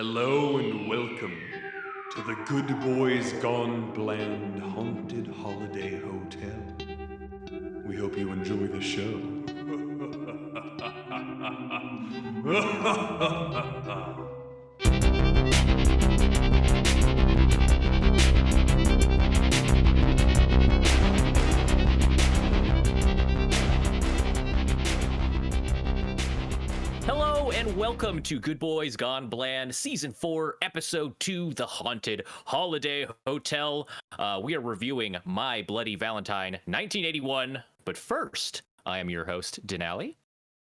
Hello and welcome to the Good Boys Gone Bland Haunted Holiday Hotel. We hope you enjoy the show. Hello and welcome to Good Boys Gone Bland, Season 4, Episode 2, The Haunted Holiday Hotel. We are reviewing My Bloody Valentine, 1981. But first, I am your host, Denali.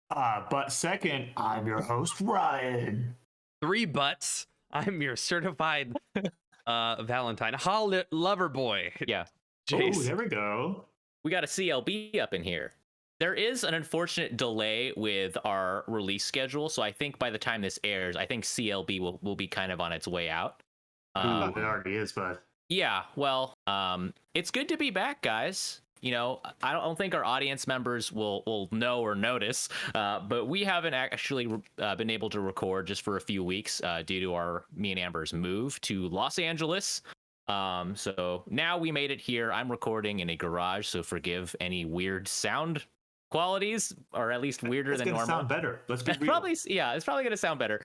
But second, I'm your host, Ryan. Three butts. I'm your certified Valentine. Lover boy. Yeah, Oh, Jace. there we go. we got a CLB up in here. There is an unfortunate delay with our release schedule, so I think by the time this airs, I think CLB will be kind of on its way out. It already is, but Yeah, well, it's good to be back, guys. You know, I don't think our audience members will know or notice, but we haven't actually been able to record just for a few weeks due to me and Amber's move to Los Angeles. So now we made it here. I'm recording in a garage, so forgive any weird sound qualities, or at least weirder it's than gonna normal. sound better. Let's be real. Probably, yeah, it's probably gonna sound better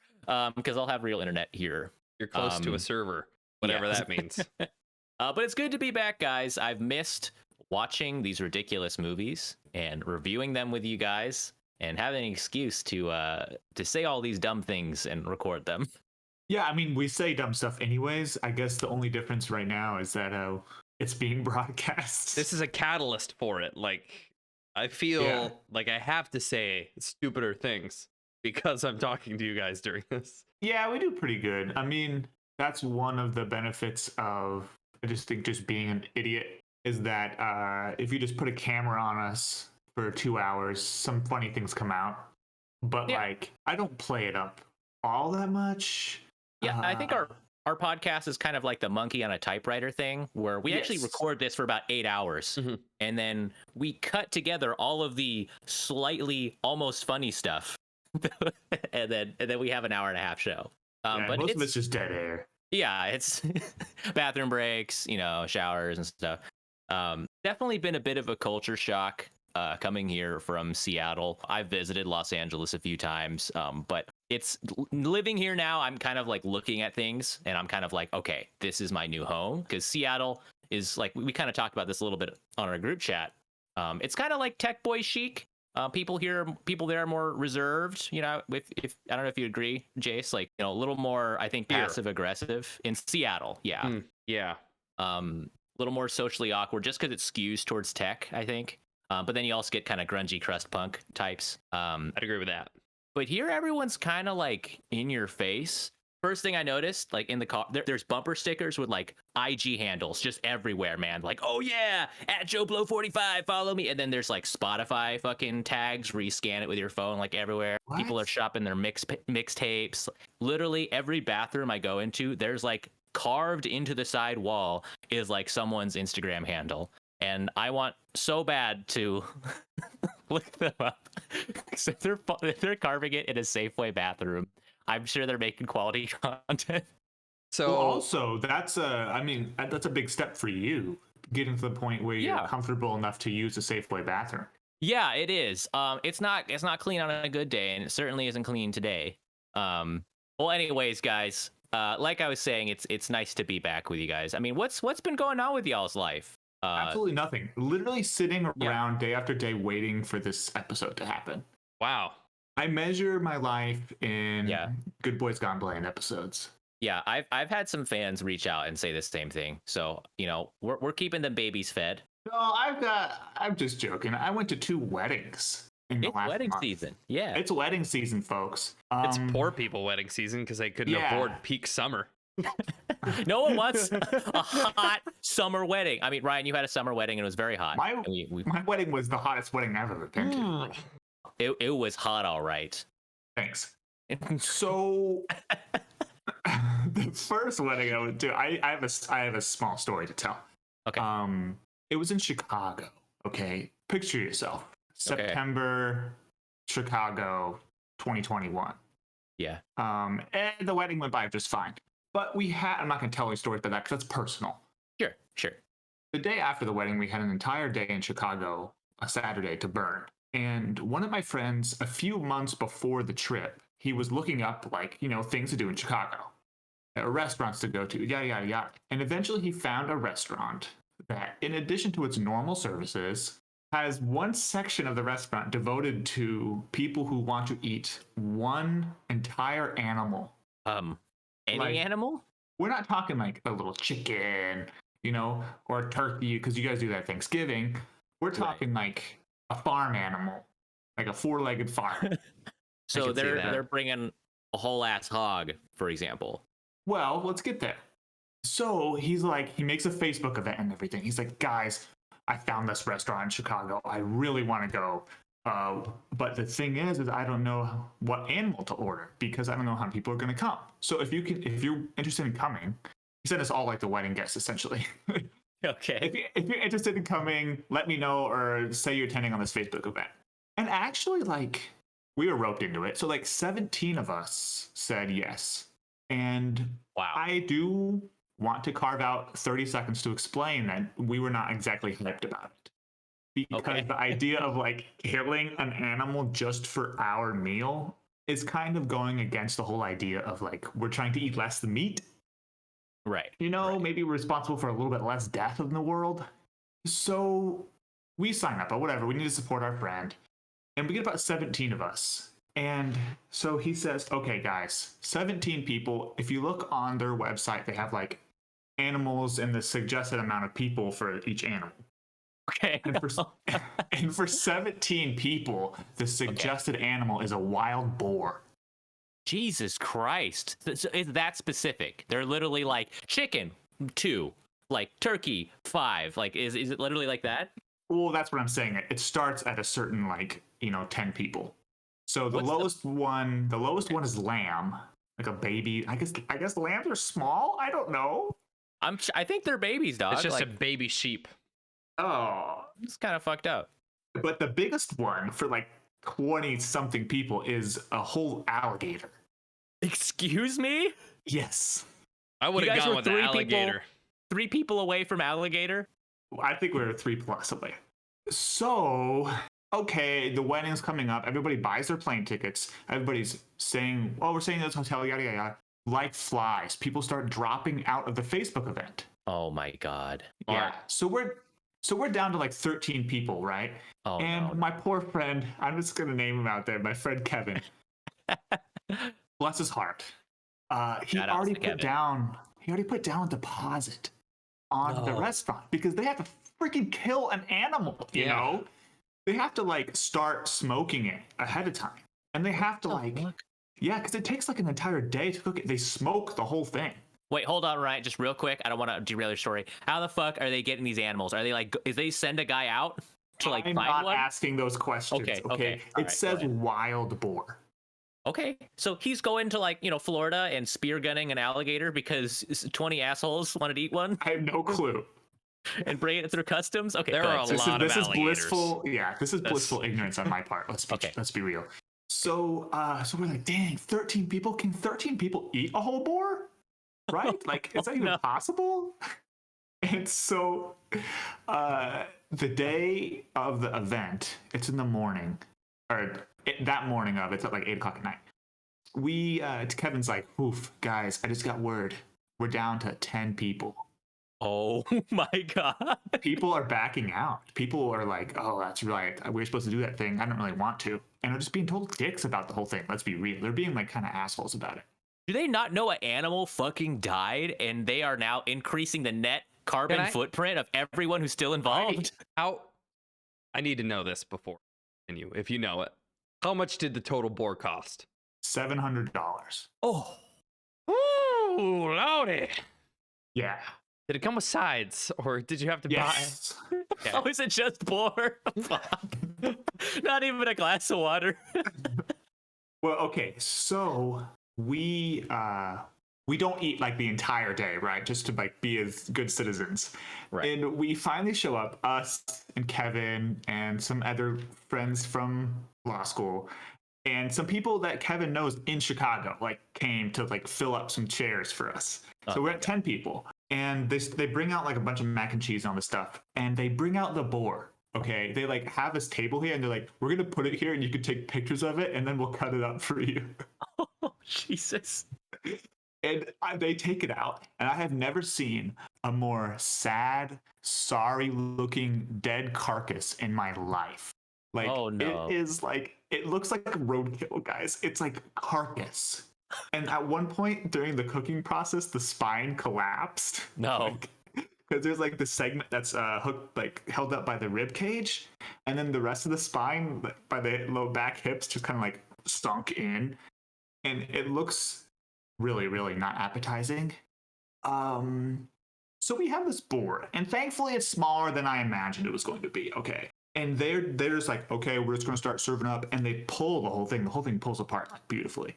because I'll have real internet here. You're close to a server, whatever that means. But it's good to be back, guys. I've missed watching these ridiculous movies and reviewing them with you guys and having an excuse to say all these dumb things and record them. Yeah, I mean, we say dumb stuff anyways. I guess the only difference right now is that it's being broadcast. This is a catalyst for it. Like, I feel like I have to say stupider things because I'm talking to you guys during this. Yeah, we do pretty good. I mean, that's one of the benefits of, I just think, just being an idiot is that if you just put a camera on us for 2 hours, some funny things come out. But like, I don't play it up all that much. Yeah, I think our podcast is kind of like the monkey on a typewriter thing, where we actually record this for about 8 hours, and then we cut together all of the slightly almost funny stuff, and then we have an hour and a half show. But most of it's just dead air. Yeah, it's bathroom breaks, you know, showers and stuff. Definitely been a bit of a culture shock coming here from Seattle. I've visited Los Angeles a few times, but it's living here now. I'm kind of like looking at things and I'm kind of like, okay, this is my new home, because Seattle is like, we kind of talked about this a little bit on our group chat. It's kind of like tech boy chic. People there are more reserved, you know, if I don't know if you agree, Jace, like, you know, a little more, I think, passive aggressive in Seattle. Yeah. Yeah. A little more socially awkward just because it skews towards tech, I think. But then you also get kind of grungy crust punk types. I'd agree with that. But here, everyone's kind of like in your face. First thing I noticed, like in the car, there's bumper stickers with like IG handles just everywhere, man. Like, oh yeah, at Joe Blow 45, follow me. And then there's like Spotify fucking tags where you scan it with your phone, like everywhere. What? People are shopping their mixtapes. Literally every bathroom I go into, there's like carved into the side wall is like someone's Instagram handle. And I want so bad to look them up. So if they're carving it in a Safeway bathroom, I'm sure they're making quality content. So Well, also, that's a big step for you, getting to the point where you're comfortable enough to use a Safeway bathroom. Yeah, it is. It's not clean on a good day, and it certainly isn't clean today. Well, anyways, guys, like I was saying, it's nice to be back with you guys. I mean, what's been going on with y'all's life? Absolutely nothing. Literally sitting around day after day waiting for this episode to happen. wow. I measure my life in Good Boys Gone Bland episodes. Yeah, I've had some fans reach out and say the same thing. So, you know, we're keeping them babies fed. No, I'm just joking. I went to 2 weddings in the It's last wedding month. season. Yeah. It's wedding season, folks. It's poor people wedding season because they couldn't afford peak summer. No one wants a hot summer wedding. I mean, Ryan, you had a summer wedding and it was very hot. My wedding was the hottest wedding I've ever been to. It was hot, all right. Thanks. So the first wedding I went to, I have a small story to tell. Okay. It was in Chicago. Okay, picture yourself, September, Chicago, 2021. Yeah. And the wedding went by just fine. But I'm not going to tell you stories about that because that's personal. Sure. Sure. The day after the wedding, we had an entire day in Chicago, a Saturday, to burn. And one of my friends, a few months before the trip, he was looking up, like, things to do in Chicago, restaurants to go to, yada, yada, yada. And eventually he found a restaurant that, in addition to its normal services, has one section of the restaurant devoted to people who want to eat one entire animal. Any animal? We're not talking like a little chicken, or turkey, because you guys do that at Thanksgiving. We're talking like a farm animal, like a 4-legged farm. So they're bringing a whole ass hog, for example. Well, let's get there. So he makes a Facebook event and everything. He's like, guys, I found this restaurant in Chicago. I really want to go. But the thing is I don't know what animal to order because I don't know how many people are going to come. So if you're interested in coming, he sent us all like the wedding guests essentially. Okay. If you're interested in coming, let me know or say you're attending on this Facebook event. And actually, we were roped into it. So 17 of us said yes. And wow. I do want to carve out 30 seconds to explain that we were not exactly hyped about it. Because the idea of killing an animal just for our meal is kind of going against the whole idea of we're trying to eat less the meat. Right. Maybe we're responsible for a little bit less death in the world. So we sign up, but whatever. We need to support our friend. And we get about 17 of us. And so he says, okay, guys, 17 people. If you look on their website, they have animals and the suggested amount of people for each animal. Okay. And for 17 people, the suggested animal is a wild boar. Jesus Christ. It's that specific. They're literally chicken, 2, turkey, 5. Is it literally like that? Well, that's what I'm saying. It starts at a certain 10 people. So the lowest one is lamb, like a baby. I guess lambs are small. I don't know. I think they're babies, dog. It's just a baby sheep. Oh, it's kind of fucked up. But the biggest one for 20 something people is a whole alligator. Excuse me? Yes. I would have gone with the alligator. 3 people away from alligator? I think we were 3+ away. So, okay, the wedding's coming up. Everybody buys their plane tickets. Everybody's saying, we're staying in this hotel, yada, yada, yada. Like flies, people start dropping out of the Facebook event. Oh my God. Yeah. So we're down to 13 people, right? Oh, and no. my poor friend, I'm just going to name him out there, my friend Kevin. Bless his heart. He already put down a deposit on the restaurant because they have to freaking kill an animal, you know? They have to start smoking it ahead of time. And they have to because it takes an entire day to cook it. They smoke the whole thing. Wait, hold on, Ryan, just real quick. I don't want to derail your story. How the fuck are they getting these animals? Are they is they send a guy out to I'm find not one? asking those questions. Okay. It says wild boar. Okay, so he's going to Florida and spear gunning an alligator because 20 assholes wanted to eat one. I have no clue. And bring it through customs. Okay, there are a lot of alligators. This is blissful. Yeah, this is blissful ignorance on my part. Let's be real. So we're dang, 13 people. Can 13 people eat a whole boar? Right? Is that even possible? And so, the day of the event, it's in the morning, that morning of it's at 8:00 at night. Kevin's oof, guys, I just got word. We're down to 10 people. Oh my God. People are backing out. People are oh, that's right. We're supposed to do that thing. I don't really want to. And they're just being total dicks about the whole thing. Let's be real. They're being kind of assholes about it. Do they not know an animal fucking died and they are now increasing the net carbon footprint of everyone who's still involved? I need to know this before if you know it. How much did the total boar cost? $700. Oh. Ooh, lordy. Yeah. Did it come with sides or did you have to buy? Okay. Oh, is it just boar? Not even a glass of water. Well, okay, so we don't eat the entire day, right? Just to be as good citizens. Right. And we finally show up, us and Kevin and some other friends from law school. And some people that Kevin knows in Chicago like came to like fill up some chairs for us. So we're at 10 people, and they bring out like a bunch of mac and cheese and all this stuff, and they bring out the boar. Okay, they like have this table here, and they're like, "We're gonna put it here, and you can take pictures of it, and then we'll cut it up for you." Oh, Jesus. And they take it out, and I have never seen a more sad, sorry-looking dead carcass in my life. Like, Oh, no. it is like, it looks like roadkill, guys. It's like carcass. And at one point during the cooking process, the spine collapsed. No. Because there's like the segment that's hooked, like held up by the rib cage, and then the rest of the spine by the low back hips just kind of like sunk in, and it looks really, really not appetizing. So we have this board, and thankfully it's smaller than I imagined it was going to be. Okay. And they're just like, okay, we're just going to start serving up, and they pull the whole thing. The whole thing pulls apart like beautifully.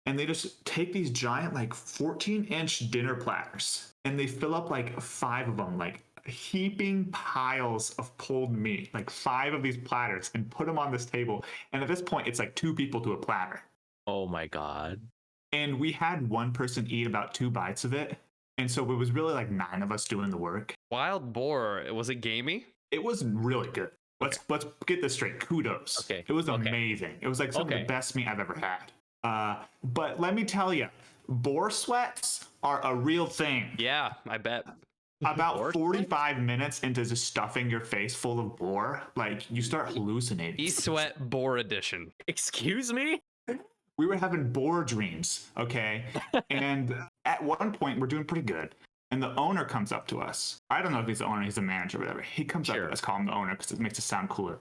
And they just take these giant like 14-inch dinner platters, and they fill up like 5 of them, like heaping piles of pulled meat, like 5 of these platters, and put them on this table. And at this point, it's like 2 people to a platter. Oh my God. And we had one person eat about 2 bites of it. And so it was really like 9 of us doing the work. Wild boar. Was it gamey? It was really good. Let's get this straight. Kudos. Okay. It was amazing. It was like some of the best meat I've ever had. But let me tell you, boar sweats are a real thing. Yeah, I bet. About 45 minutes into just stuffing your face full of boar, like you start hallucinating. E-sweat boar edition. Excuse me? We were having boar dreams, okay? And at one point, we're doing pretty good. And the owner comes up to us. I don't know if he's the owner, he's the manager, or whatever. He comes up to us, call him the owner because it makes it sound cooler.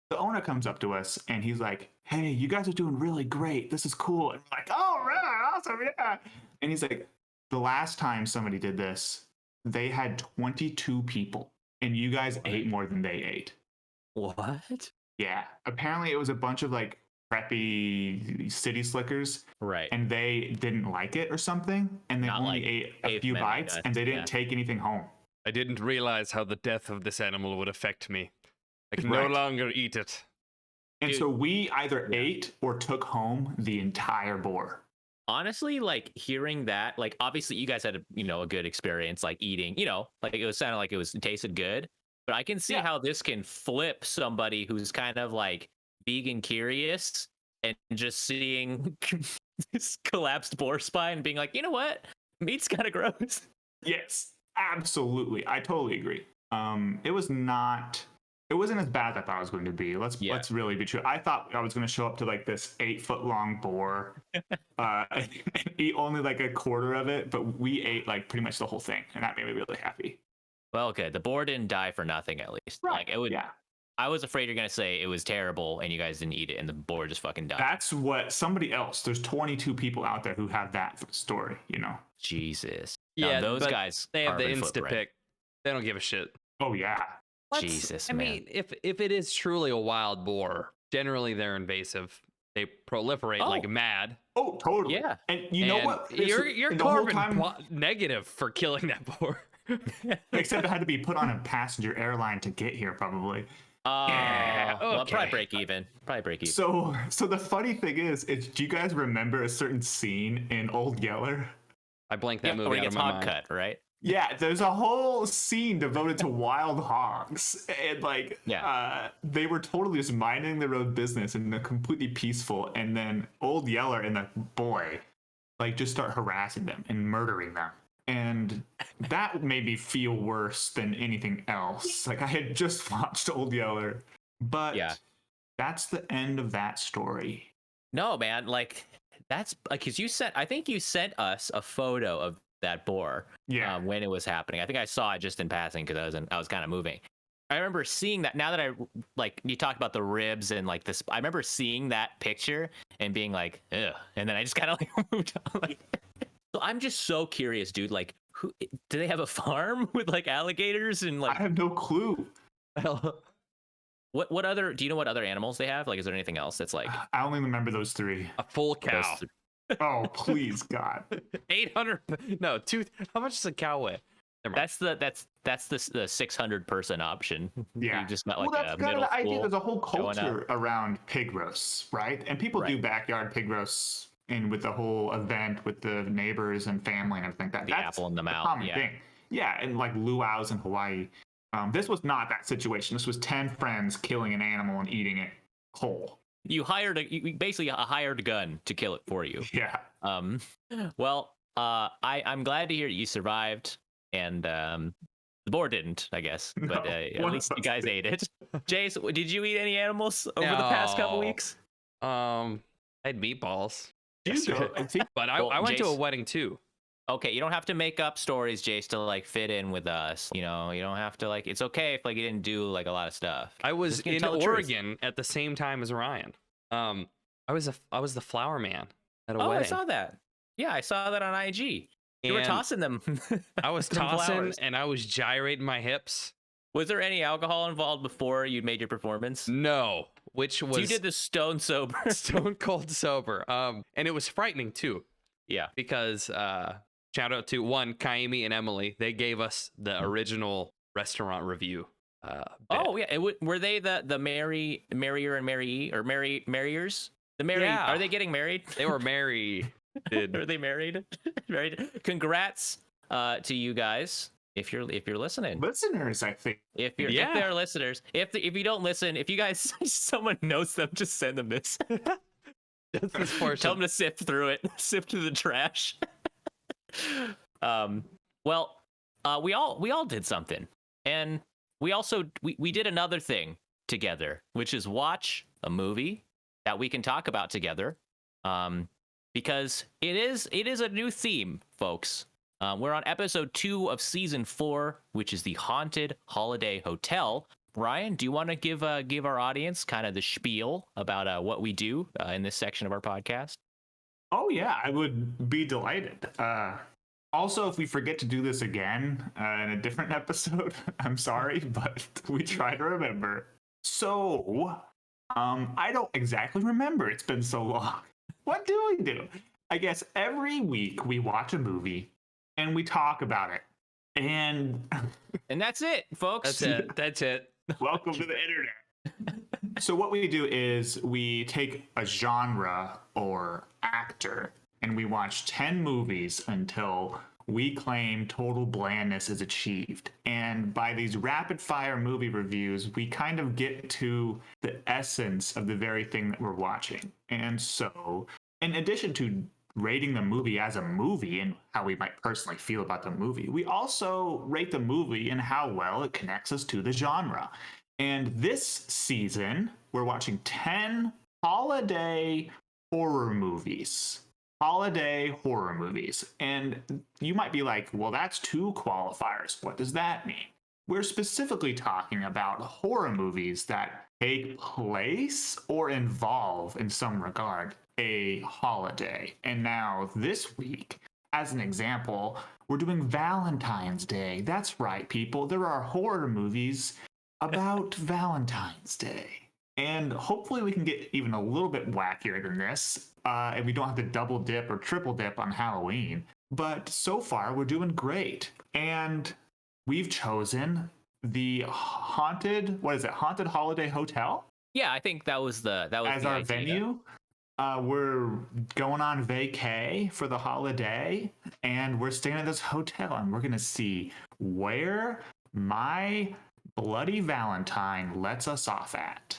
The owner comes up to us and he's like, "Hey, you guys are doing really great. This is cool." And we're like, "Oh, really? Awesome, yeah." And he's like, "The last time somebody did this, they had 22 people, and you guys ate more than they ate." What? Yeah. Apparently, it was a bunch of like preppy city slickers, Right. and they didn't like it or something, and they Not only like ate a few cavemen, I bites, guess. and they didn't take anything home. I didn't realize how the death of this animal would affect me. I can Right. no longer eat it. And Dude. so we either ate or took home the entire boar. Honestly, like hearing that, like obviously you guys had a good experience, like eating, like it sounded like it tasted good, but I can see how this can flip somebody who's kind of like vegan curious and just seeing this collapsed boar spine and being like, you know what, meat's kind of gross. Yes, absolutely. I totally agree. It wasn't as bad as I thought it was going to be. Let's really be true. I thought I was going to show up to like this 8-foot-long boar and eat only like a quarter of it, but we ate like pretty much the whole thing, and that made me really happy. Well, okay, the boar didn't die for nothing, at least. Right. Like it would. Yeah. I was afraid you're gonna say it was terrible and you guys didn't eat it and the boar just fucking died. That's what somebody else. There's 22 people out there who have that story. Jesus. Yeah, those but guys. They have the carbon insta footprint. pick. They don't give a shit. Oh yeah. Jesus, I man. mean, if it is truly a wild boar, generally they're invasive. They proliferate like mad. Oh, totally. Yeah. And you know And what? You're the whole carbon negative for killing that boar. Except it had to be put on a passenger airline to get here, probably. Well, okay. probably break even. So the funny thing is, do you guys remember a certain scene in Old Yeller? I blanked that where movie he out gets of my hog mind. cut, right? Yeah, there's a whole scene devoted to wild hogs, and they were totally just minding their own business and they're completely peaceful. And then Old Yeller and the boy, just start harassing them and murdering them, and that made me feel worse than anything else. Like I had just watched Old Yeller, but that's the end of that story. No, man, that's because I think you sent us a photo of that boar when it was happening. I think I saw it just in passing because I was kind of moving. I remember seeing that. Now that you talked about the ribs and this, I remember seeing that picture and being like, ugh, and then I just kind of moved on. So I'm just so curious, dude. Who do they have a farm with alligators and I have no clue. What other? Do you know what other animals they have? Is there anything else that's I only remember those 3. A full cow. Oh, please, God. 800. No, how much does a cow weigh? Never mind. That's the 600 person option. Yeah. You just met Well, like that's a kind of middle the idea. school There's a whole showing up. culture around pig roasts, right? And people do Right. backyard pig roasts and with the whole event with the neighbors and family and everything. The That's apple in the a mouth. common Yeah. thing. Yeah, and like luau's in Hawaii. This was not that situation. This was 10 friends killing an animal and eating it whole. You basically a hired gun to kill it for you. Yeah. Well, I'm glad to hear you survived, and the board didn't, I guess, but No, at one least of you us guys did. ate it. Jace, did you eat any animals over the past couple No. weeks? I had meatballs. You yesterday, go. I think but Well, I went to a Jace- wedding too. Okay, you don't have to make up stories, Jace, to like fit in with us. You know, you don't have to like. It's okay if like you didn't do like a lot of stuff. I was Just gonna in tell the truth. Oregon at the same time as Ryan. I was the flower man at a Oh, wedding. I saw that. Yeah, I saw that on IG. You were And tossing them. I was some tossing flowers. and I was gyrating my hips. Was there any alcohol involved before you made your performance? No, which was So you did the stone sober. stone cold sober. And it was frightening too Yeah. because shout out to Kaimi and Emily. They gave us the original restaurant review. Oh yeah. Were they the Merrier and Mary or Marriers? The Mary. Yeah. Are they getting married? They were married. Are they married? Married. Congrats to you guys. If you're listening. listeners, I think. If Yeah. they're listeners, if you don't listen, if you guys someone knows them, just send them this. Just this portion. Tell them to sift through it, sift through the trash. Well, we all did something, and we also we did another thing together, which is watch a movie that we can talk about together. Because it is a new theme, folks. We're on episode 2 of season 4, which is the Haunted Holiday Hotel. Ryan, do you want to give our audience kind of the spiel about what we do in this section of our podcast? Oh yeah, I would be delighted. Also, if we forget to do this again in a different episode, I'm sorry, but we try to remember. So, I don't exactly remember. It's been so long. What do we do? I guess every week we watch a movie and we talk about it. And And that's it, folks. That's it. welcome to the internet. So what we do is we take a genre or actor and we watch 10 movies until we claim total blandness is achieved. And by these rapid fire movie reviews, we kind of get to the essence of the very thing that we're watching. And so, in addition to rating the movie as a movie and how we might personally feel about the movie, we also rate the movie and how well it connects us to the genre. And this season, we're watching 10 holiday horror movies. Holiday horror movies. And you might be like, well, that's 2 qualifiers. What does that mean? We're specifically talking about horror movies that take place or involve, in some regard, a holiday. And now, this week, as an example, we're doing Valentine's Day. That's right, people. There are horror movies about Valentine's Day. And hopefully we can get even a little bit wackier than this, and we don't have to double dip or triple dip on Halloween. But so far, we're doing great. And we've chosen the Haunted Holiday Hotel? Yeah, I think that was As the our idea. venue. We're going on vacay for the holiday, and we're staying at this hotel, and we're going to see where My Bloody Valentine lets us off at.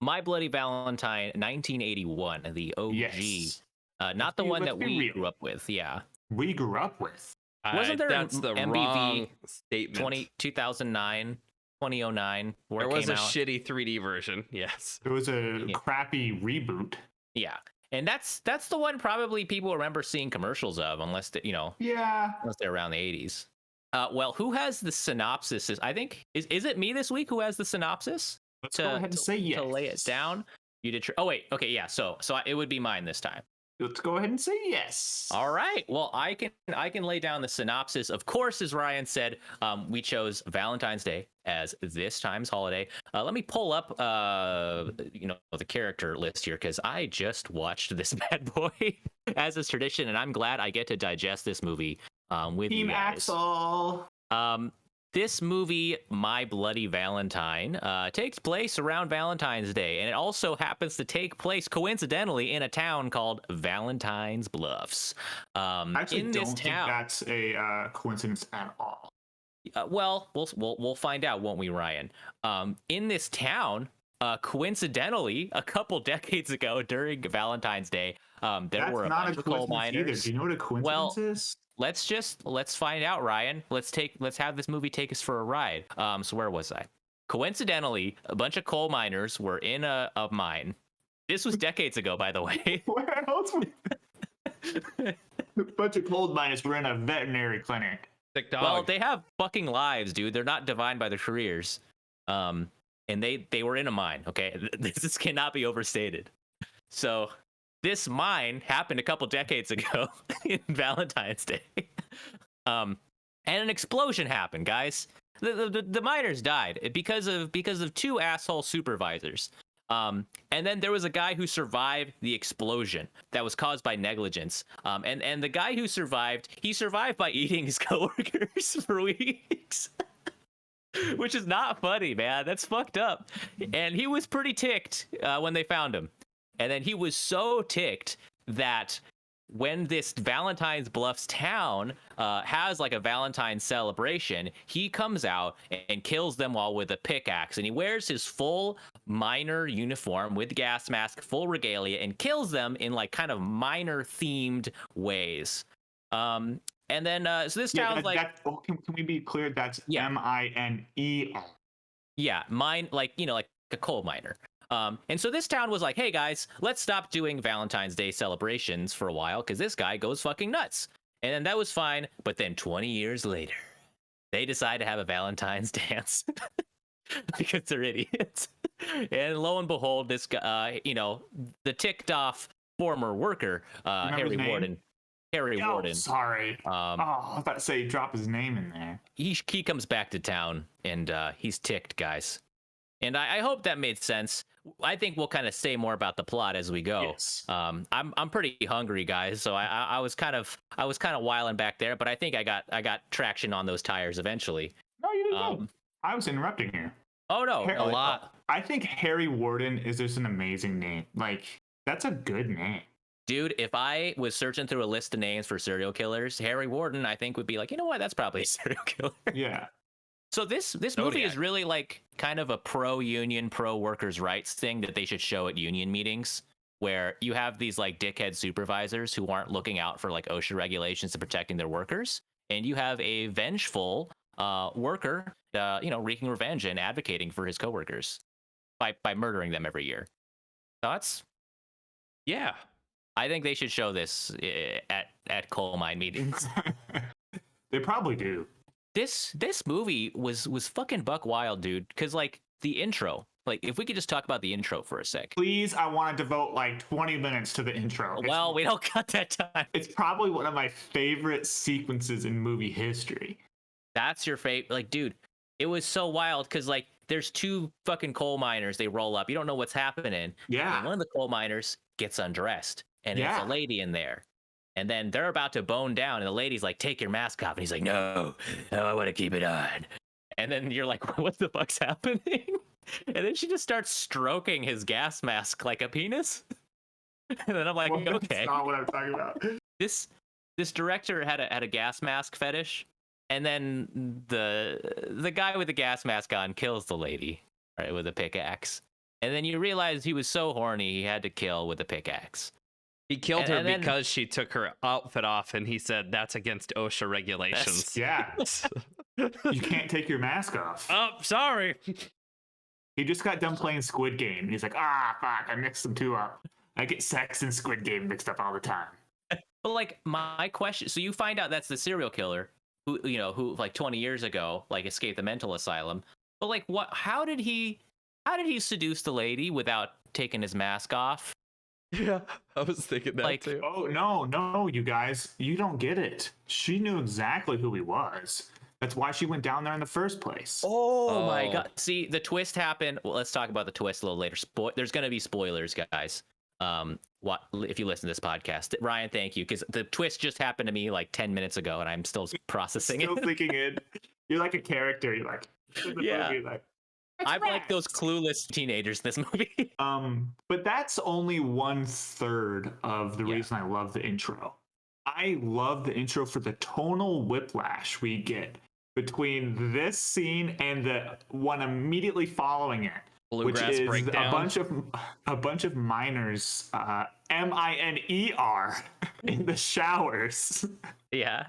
My Bloody Valentine, 1981, the OG. Yes. Not the one Let's that be we real. grew up with. Yeah. We grew up with. Wasn't there That's an the MBV wrong statement. 2009, 2009, where There it was came a out. shitty 3D version. Yes. It was a Yeah. crappy reboot. Yeah. And that's the one probably people remember seeing commercials of, unless Yeah. unless they're around the 80s. Well, who has the synopsis? I think is it me this week who has the synopsis? Let's go ahead and say yes. To lay it down. You did. Oh wait. Okay. Yeah. So it would be mine this time. Let's go ahead and say yes. All right. Well, I can lay down the synopsis. Of course, as Ryan said, we chose Valentine's Day as this time's holiday. Let me pull up the character list here, because I just watched this bad boy as is tradition, and I'm glad I get to digest this movie with Team you guys. Axel. This movie, My Bloody Valentine, takes place around Valentine's Day, and it also happens to take place coincidentally in a town called Valentine's Bluffs. I actually in don't this think town, that's a coincidence at all. well, we'll find out, won't we, Ryan? In this town, coincidentally, a couple decades ago during Valentine's Day, there That's were a not bunch a of coal coincidence either. miners. Do you know what a coincidence Well, is? let's find out, Ryan. Let's have this movie take us for a ride. So where was I? Coincidentally, a bunch of coal miners were in a mine. This was decades ago, by the way. Where else? A bunch of coal miners were in a veterinary clinic. Sick dog. Well, they have fucking lives, dude. They're not defined by their careers. And they were in a mine. Okay, this cannot be overstated. So this mine happened a couple decades ago in Valentine's Day. And an explosion happened, guys. The miners died because of two asshole supervisors. And then there was a guy who survived the explosion that was caused by negligence. And the guy who survived, he survived by eating his coworkers for weeks. Which is not funny, man. That's fucked up. And he was pretty ticked when they found him. And then he was so ticked that when this Valentine's Bluffs town has like a Valentine's celebration, he comes out and kills them all with a pickaxe. And he wears his full miner uniform with gas mask, full regalia, and kills them in like kind of miner themed ways. And then so this town's can we be clear? That's Yeah. MINER. Yeah, mine, like, you know, like a coal miner. And so this town was like, hey guys, let's stop doing Valentine's Day celebrations for a while because this guy goes fucking nuts. And then that was fine. But then 20 years later, they decide to have a Valentine's dance because they're idiots. And lo and behold, this guy, you know, the ticked off former worker, Harry Warden. Warden. Sorry. I was about to say drop his name in there. He comes back to town and he's ticked, guys. And I hope that made sense. I think we'll kind of say more about the plot as we go. Yes. I'm pretty hungry, guys. So I was kind of whiling back there, but I think I got traction on those tires eventually. No, you did good. I was interrupting here. Oh no, A lot. I think Harry Warden is just an amazing name. Like, that's a good name. Dude, if I was searching through a list of names for serial killers, Harry Warden, I think would be like, you know what? That's probably a serial killer. Yeah. So this movie is really like kind of a pro-union, pro-workers' rights thing that they should show at union meetings, where you have these like dickhead supervisors who aren't looking out for like OSHA regulations and protecting their workers, and you have a vengeful worker, wreaking revenge and advocating for his coworkers by murdering them every year. Thoughts? Yeah. I think they should show this at coal mine meetings. They probably do. This movie was fucking buck wild, dude. Because like the intro, like if we could just talk about the intro for a sec. Please, I want to devote like 20 minutes to the intro. Well, we don't got that time. It's probably one of my favorite sequences in movie history. That's your favorite, like, dude. It was so wild because like there's two fucking coal miners. They roll up. You don't know what's happening. Yeah. And one of the coal miners gets undressed, and Yeah. it's a lady in there. And then they're about to bone down, and the lady's like, "Take your mask off," and he's like, "No, I want to keep it on." And then you're like, "What the fuck's happening?" And then she just starts stroking his gas mask like a penis. And then I'm like, Well, "Okay." That's not what I'm talking about. This director had a gas mask fetish, and then the guy with the gas mask on kills the lady, right, with a pickaxe. And then you realize he was so horny he had to kill with a pickaxe. He killed her And then- because she took her outfit off, and he said that's against OSHA regulations. Yeah. You can't take your mask off. Oh, sorry. He just got done playing Squid Game. And he's like, fuck, I mixed them two up. I get sex and Squid Game mixed up all the time. But like my question, so you find out that's the serial killer who like 20 years ago like escaped the mental asylum. But like how did he seduce the lady without taking his mask off? Yeah, I was thinking that Like- too. Oh, no, you guys. You don't get it. She knew exactly who he was. That's why she went down there in the first place. Oh my god. See, the twist happened. Well, let's talk about the twist a little later. There's going to be spoilers, guys. If you listen to this podcast. Ryan, thank you, because the twist just happened to me like 10 minutes ago and I'm still processing Still it. thinking it. You're like a character. You're like in the Yeah. movie, like I'm like those clueless teenagers in this movie. but that's only 1/3 of the Yeah. reason I love the intro. I love the intro for the tonal whiplash we get between this scene and the one immediately following it, which Bluegrass is breakdown. a bunch of miners, miner, in the showers Yeah.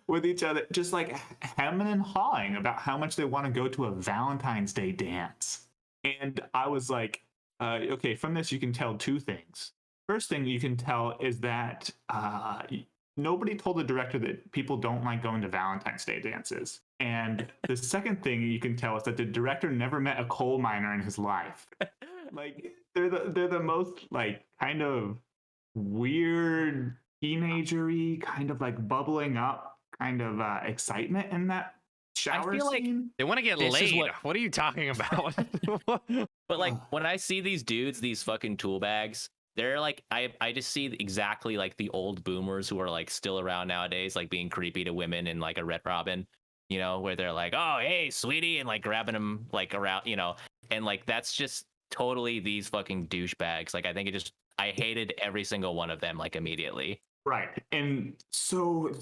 with each other, just like hemming and hawing about how much they want to go to a Valentine's Day dance. And I was like, okay, from this you can tell two things. First thing you can tell is that nobody told the director that people don't like going to Valentine's Day dances. And the second thing you can tell is that the director never met a coal miner in his life. Like they're the most like kind of weird teenagery, kind of like bubbling up kind of excitement in that shower feel like scene. They want to get This is laid. what- What are you talking about? But like when I see these dudes, these fucking tool bags, they're like I just see exactly like the old boomers who are like still around nowadays, like being creepy to women in like a Red Robin, you know, where they're like, oh hey sweetie, and like grabbing them like around, you know, and like that's just totally these fucking douchebags. Like I hated every single one of them like immediately. Right. And so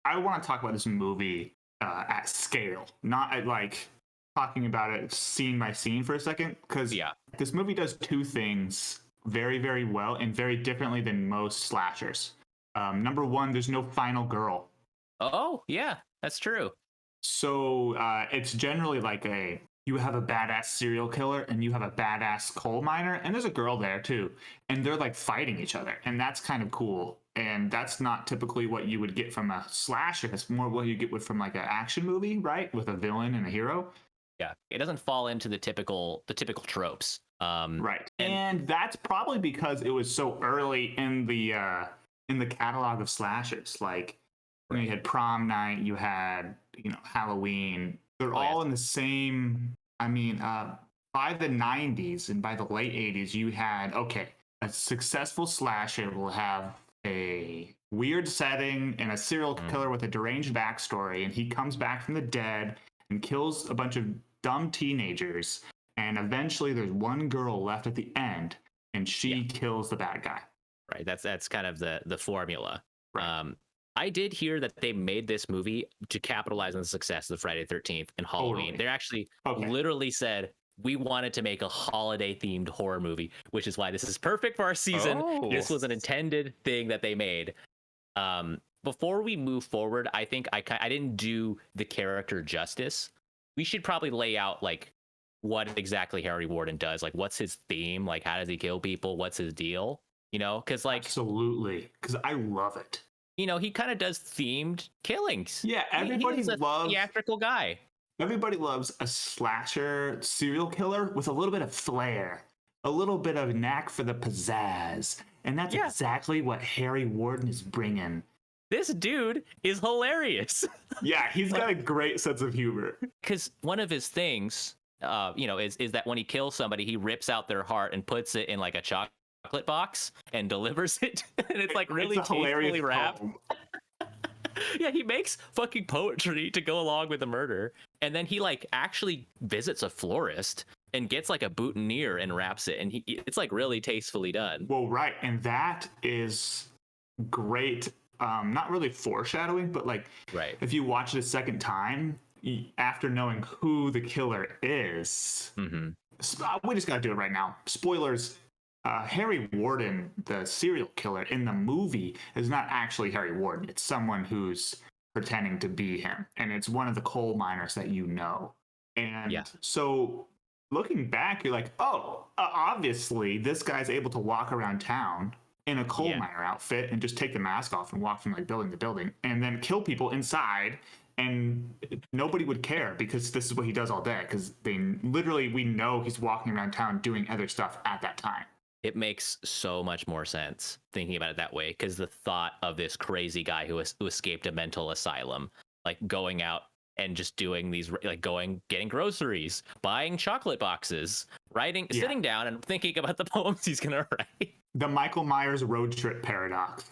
I want to talk about this movie at scale, not at like talking about it scene by scene for a second, because this movie does two things very, very well and very differently than most slashers. Number one, there's no final girl. Oh yeah, that's true. So it's generally like you have a badass serial killer and you have a badass coal miner, and there's a girl there too, and they're like fighting each other, and that's kind of cool. And that's not typically what you would get from a slasher. It's more what you get from like an action movie, right, with a villain and a hero. Yeah, it doesn't fall into the typical tropes. Right, and that's probably because it was so early in the catalog of slashers. Like you had Prom Night, you had Halloween. They're all in the same. I mean, by the 90s and by the late 80s, you had a successful slasher will have a weird setting and a serial killer with a deranged backstory, and he comes back from the dead and kills a bunch of dumb teenagers, and eventually there's one girl left at the end, and she kills the bad guy. Right, that's kind of the formula. Right. I did hear that they made this movie to capitalize on the success of the Friday the 13th and Halloween. Totally. They actually literally said, we wanted to make a holiday themed horror movie, which is why this is perfect for our season. This was an intended thing that they made. Before we move forward, I think I didn't do the character justice. We should probably lay out like what exactly Harry Warden does. Like, what's his theme? Like, how does he kill people? What's his deal? You know, because like absolutely, because I love it. You know, he kind of does themed killings. Yeah, everybody he's a loves theatrical guy. Everybody loves a slasher serial killer with a little bit of flair, a little bit of knack for the pizzazz, and that's exactly what Harry Warden is bringing. This dude is hilarious. Yeah, he's got a great sense of humor. Because one of his things, is that when he kills somebody, he rips out their heart and puts it in like a chocolate box and delivers it, and it's like really tastefully wrapped. Yeah, he makes fucking poetry to go along with the murder, and then he like actually visits a florist and gets like a boutonniere and wraps it, and it's like really tastefully done. Well, right, and that is great. Not really foreshadowing, but like if you watch it a second time after knowing who the killer is, we just gotta do it right now. Spoilers. Harry Warden, the serial killer in the movie, is not actually Harry Warden. It's someone who's pretending to be him, and it's one of the coal miners that you know. And so looking back, you're like, obviously this guy's able to walk around town in a coal miner outfit and just take the mask off and walk from like building to building and then kill people inside, and nobody would care because this is what he does all day, because we know he's walking around town doing other stuff at that time. It makes so much more sense thinking about it that way, because the thought of this crazy guy who escaped a mental asylum, like going out and just doing these, like getting groceries, buying chocolate boxes, sitting down and thinking about the poems he's gonna write. The Michael Myers road trip paradox.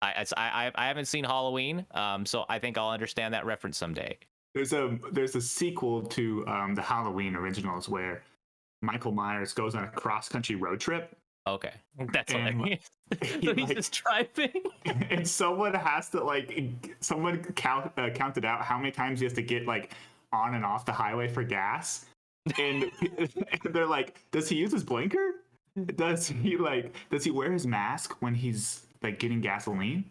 I haven't seen Halloween, so I think I'll understand that reference someday. There's a sequel to the Halloween originals where Michael Myers goes on a cross country road trip. Okay, that's And hilarious. he, So he's like- just driving. And someone has to someone counted out how many times he has to get like on and off the highway for gas, and they're like, does he use his blinker? Does he wear his mask when he's like getting gasoline?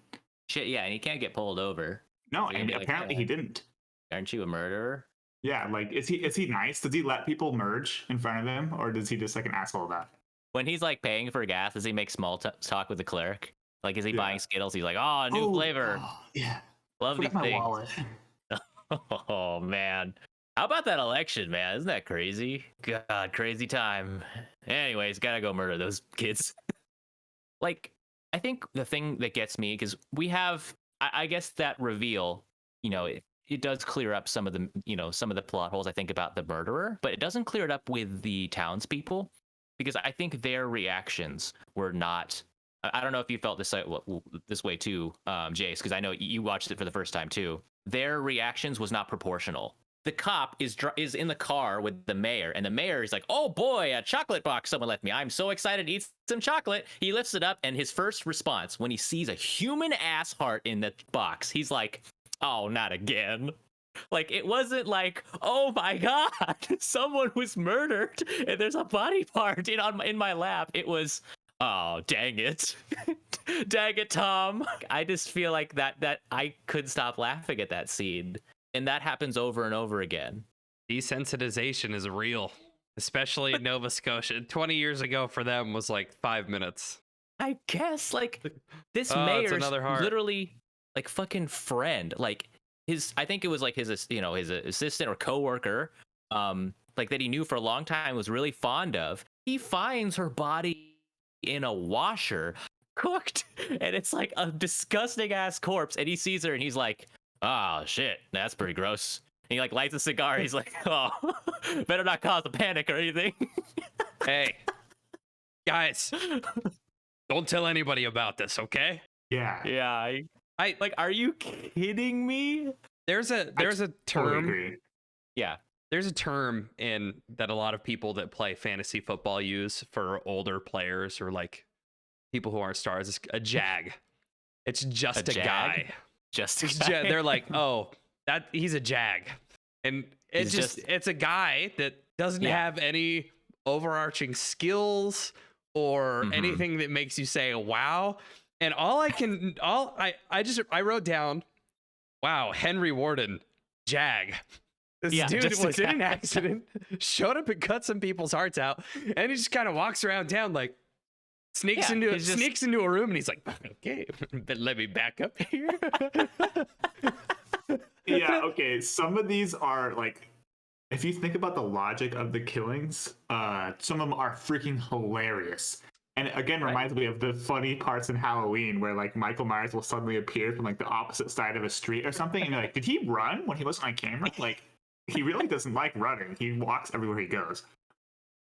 Shit, yeah, and he can't get pulled over. No, You're and gonna be like, apparently "Yeah, he didn't. Aren't you a murderer?" Yeah, like is he nice? Does he let people merge in front of him, or does he just like an asshole about it? When he's like paying for gas, does he make small talk with the clerk? Like, is he Yeah. buying Skittles? He's like, "Oh, new flavor. Yeah, Love these forgot my things." wallet. Oh man, how about that election, man? Isn't that crazy? God, crazy time. Anyways, gotta go murder those kids. Like, I think the thing that gets me, because we have, I guess that reveal, it does clear up some of the plot holes I think about the murderer, but it doesn't clear it up with the townspeople, because I think their reactions were not. I don't know if you felt this way too, Jace, because I know you watched it for the first time too. Their reactions was not proportional. The cop is in the car with the mayor, and the mayor is like, "Oh boy, a chocolate box someone left me. I'm so excited to eat some chocolate." He lifts it up, and his first response when he sees a human ass heart in the box, he's like, "Oh, not again." Like, it wasn't like, "Oh my god, someone was murdered and there's a body part in my lap." It was, "Oh, dang it." Dang it, Tom. I just feel like that I couldn't stop laughing at that scene. And that happens over and over again. Desensitization is real, especially in Nova Scotia. 20 years ago for them was like 5 minutes. I guess, like, this Oh, it's mayor's another heart. literally like fucking friend. Like, I think it was like his assistant or coworker, like, that he knew for a long time, was really fond of. He finds her body in a washer, cooked, and it's like a disgusting ass corpse. And he sees her and he's like, "Oh shit, that's pretty gross." And he like lights a cigar. He's like, "Oh, better not cause a panic or anything." Hey, guys, don't tell anybody about this, okay? Yeah, Yeah, I like, are you kidding me? There's a totally term. agree. Yeah. There's a term in that a lot of people that play fantasy football use for older players or like people who aren't stars. It's a jag. It's just a jag? guy. Just They're like, "Oh, that he's a jag," and it's He's just it's a guy that doesn't Yeah. have any overarching skills or Mhm. anything that makes you say wow. And I wrote down, "Wow, Henry Warden, jag." This Yeah, dude just a was in an guy. accident, showed up and cut some people's hearts out, and he just kind of walks around town like sneaks Yeah, he's just- into a room, and he's like, "Okay, but let me back up here." Yeah, okay. Some of these are like, if you think about the logic of the killings, some of them are freaking hilarious. And again, Right. reminds me of the funny parts in Halloween where like Michael Myers will suddenly appear from like the opposite side of a street or something, and you're like, did he run when he wasn't on camera? Like, he really doesn't like running. He walks everywhere he goes.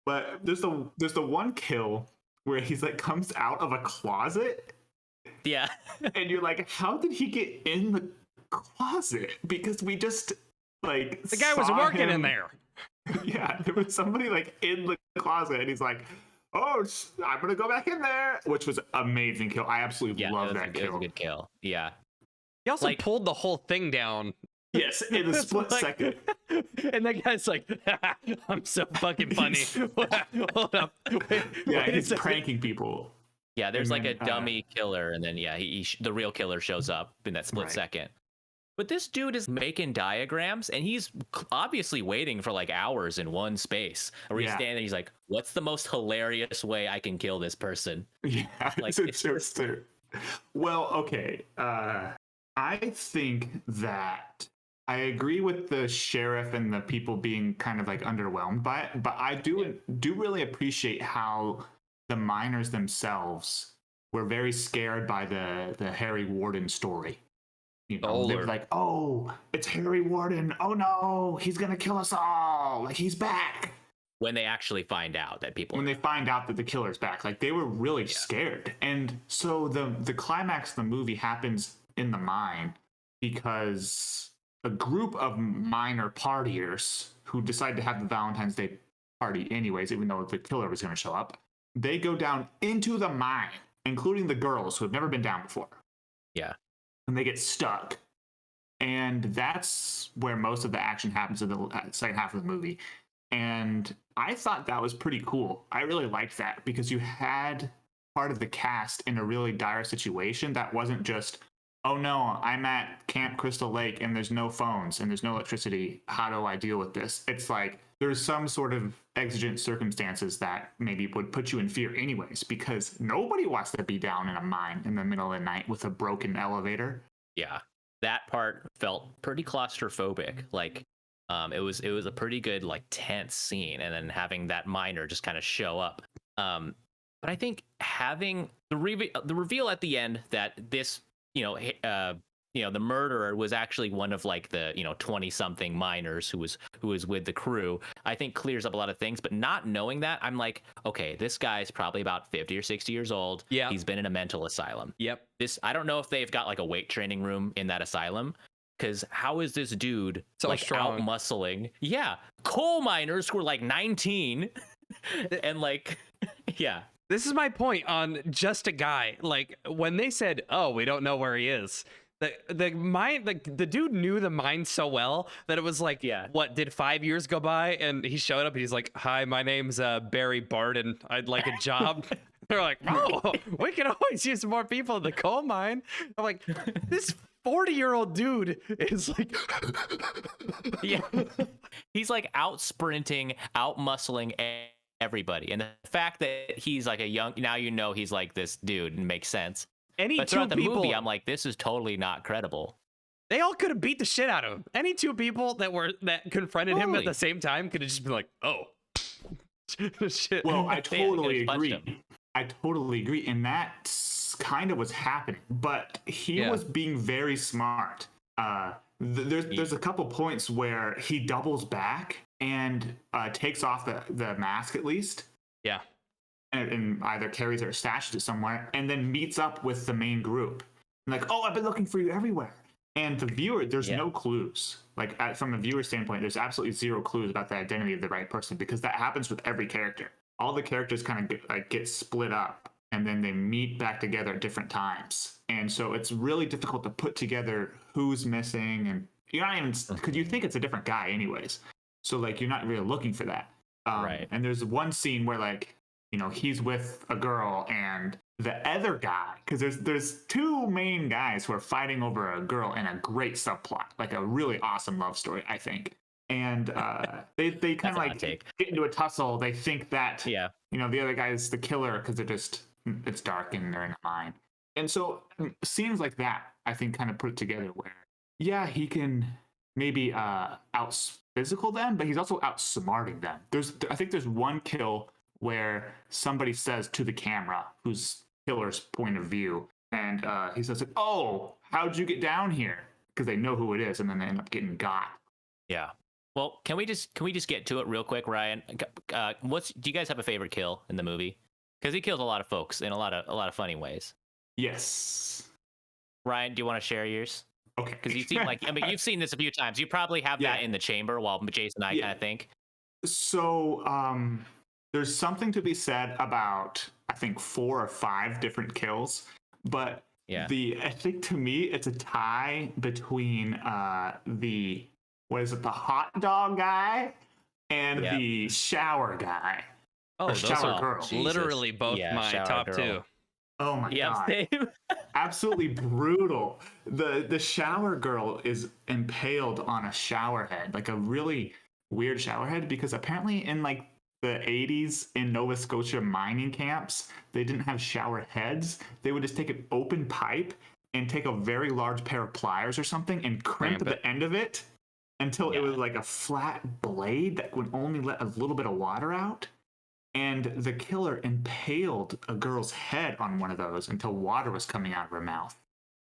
But there's the one kill where he's like comes out of a closet, Yeah. and you're like, how did he get in the closet? Because we just like The guy was saw working in him- there. Yeah, there was somebody like in the closet, and he's like, "Oh, I'm gonna go back in there," which was amazing kill. I absolutely Yeah, love it was, that it was kill. a good kill. Yeah. He also Like- pulled the whole thing down. Yes, in a It's split like- second. And that guy's like, "I'm so fucking funny." Hold up. Wait, Yeah, wait a he's second. pranking people. Yeah, there's And like a then, dummy killer, and then the real killer shows up in that split Right. second. But this dude is making diagrams, and he's obviously waiting for like hours in one space. Where he's Yeah. standing there, he's like, "What's the most hilarious way I can kill this person?" Yeah, Like, it's it's true. Well, okay. I think that I agree with the sheriff and the people being kind of like underwhelmed by it, but I do really appreciate how the miners themselves were very scared by the Harry Warden story. You know, they were Older. like, "Oh, it's Harry Warden. Oh no, he's gonna kill us all. Like, he's back." when they actually find out that people when they find out that the killer's back. Like, they were really scared. And so the climax of the movie happens in the mine because a group of minor partiers who decide to have the Valentine's Day party anyways, even though the killer was going to show up, they go down into the mine, including the girls who have never been down before. Yeah. And they get stuck. And that's where most of the action happens in the second half of the movie. And I thought that was pretty cool. I really liked that because you had part of the cast in a really dire situation that wasn't just, oh no, I'm at Camp Crystal Lake and there's no phones and there's no electricity. How do I deal with this? It's like there's some sort of exigent circumstances that maybe would put you in fear anyways, because nobody wants to be down in a mine in the middle of the night with a broken elevator. Yeah. That part felt pretty claustrophobic. Like, it was a pretty good, like, tense scene, and then having that miner just kind of show up. But I think having the reveal at the end that this, the murderer was actually one of, like, the 20-something miners who was with the crew, I think clears up a lot of things. But not knowing that, I'm like, okay, this guy's probably about 50 or 60 years old. Yeah, he's been in a mental asylum. Yep. I don't know if they've got like a weight training room in that asylum. Because how is this dude so like strong. out muscling? Yeah, coal miners who are like 19, and like, yeah. This is my point on just a guy. Like, when they said, "Oh, we don't know where he is," the dude knew the mine so well that it was like, what did 5 years go by and he showed up and he's like, "Hi, my name's Barry Barden. I'd like a job." They're like, "Oh, we can always use more people in the coal mine." I'm like, this 40-year-old dude is like, yeah, he's like out sprinting, out muscling everybody, and the fact that he's like a young, now he's like this dude, and makes sense. But throughout the movie, I'm like, this is totally not credible. They all could have beat the shit out of him. Any two people that confronted him at the same time could have just been like, "Oh, shit." Well, I totally agree. I totally agree, and that's kind of what's happening. But he was being very smart. There's a couple points where he doubles back and takes off the mask at least. Yeah. And either carries it or stashes it somewhere, and then meets up with the main group. And like, "Oh, I've been looking for you everywhere." And the viewer, there's no clues. Like, from a viewer standpoint, there's absolutely zero clues about the identity of the right person, because that happens with every character. All the characters kind of get split up, and then they meet back together at different times. And so it's really difficult to put together who's missing, and you're not even, because you think it's a different guy anyways. So like, you're not really looking for that. Right. And there's one scene where like, he's with a girl and the other guy, because there's two main guys who are fighting over a girl in a great subplot, like a really awesome love story, I think. And they kind of like get into a tussle. They think that the other guy is the killer because it's dark and they're in a mine. And so scenes like that, I think, kind of put it together where he can maybe out physical them, but he's also outsmarting them. I think there's one kill where somebody says to the camera, who's killer's point of view, and he says, like, "Oh, how'd you get down here?" Because they know who it is, and then they end up getting got. Yeah. Well, can we just get to it real quick, Ryan? Do you guys have a favorite kill in the movie? Because he kills a lot of folks in a lot of funny ways. Yes. Ryan, do you want to share yours? Okay. Because you seem like, you've seen this a few times. You probably have that in the chamber while Jason and I kind of think. So, there's something to be said about, I think, 4 or 5 different kills, but I think to me it's a tie between the hot dog guy and the shower guy. Oh, those shower are girl. Literally both my top girl. 2. Oh my god. Same. Absolutely brutal. The shower girl is impaled on a shower head, like a really weird shower head, because apparently in like the 80s in Nova Scotia mining camps, they didn't have shower heads. They would just take an open pipe and take a very large pair of pliers or something and crimp the end of it until it was like a flat blade that would only let a little bit of water out. And the killer impaled a girl's head on one of those until water was coming out of her mouth.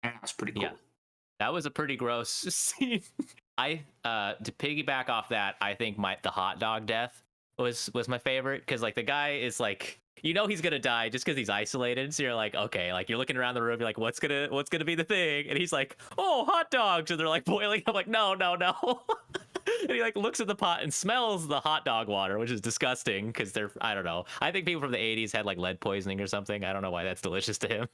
And that was pretty cool. Yeah. That was a pretty gross scene. To piggyback off that, I think the hot dog death was my favorite because like the guy is like, you know, he's gonna die just because he's isolated. So you're like, okay, like you're looking around the room, you're like, what's gonna be the thing? And he's like, oh, hot dogs, and they're like boiling. I'm like, no. And he like looks at the pot and smells the hot dog water, which is disgusting because I don't know. I think people from the 80s had like lead poisoning or something. I don't know why that's delicious to him.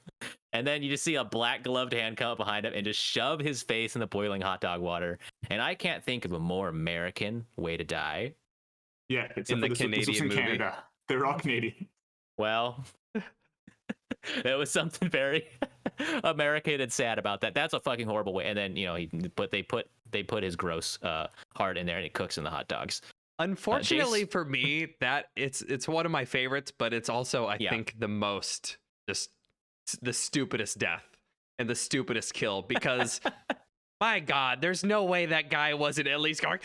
And then you just see a black gloved hand come up behind him and just shove his face in the boiling hot dog water. And I can't think of a more American way to die. Yeah, it's In the this was Canadian in movie. Canada. They're all Canadian. Well, there was something very American and sad about that. That's a fucking horrible way. And then they put his gross heart in there and it cooks in the hot dogs. Unfortunately for me, that it's one of my favorites, but it's also I think the most just the stupidest death and the stupidest kill because my God, there's no way that guy wasn't at least going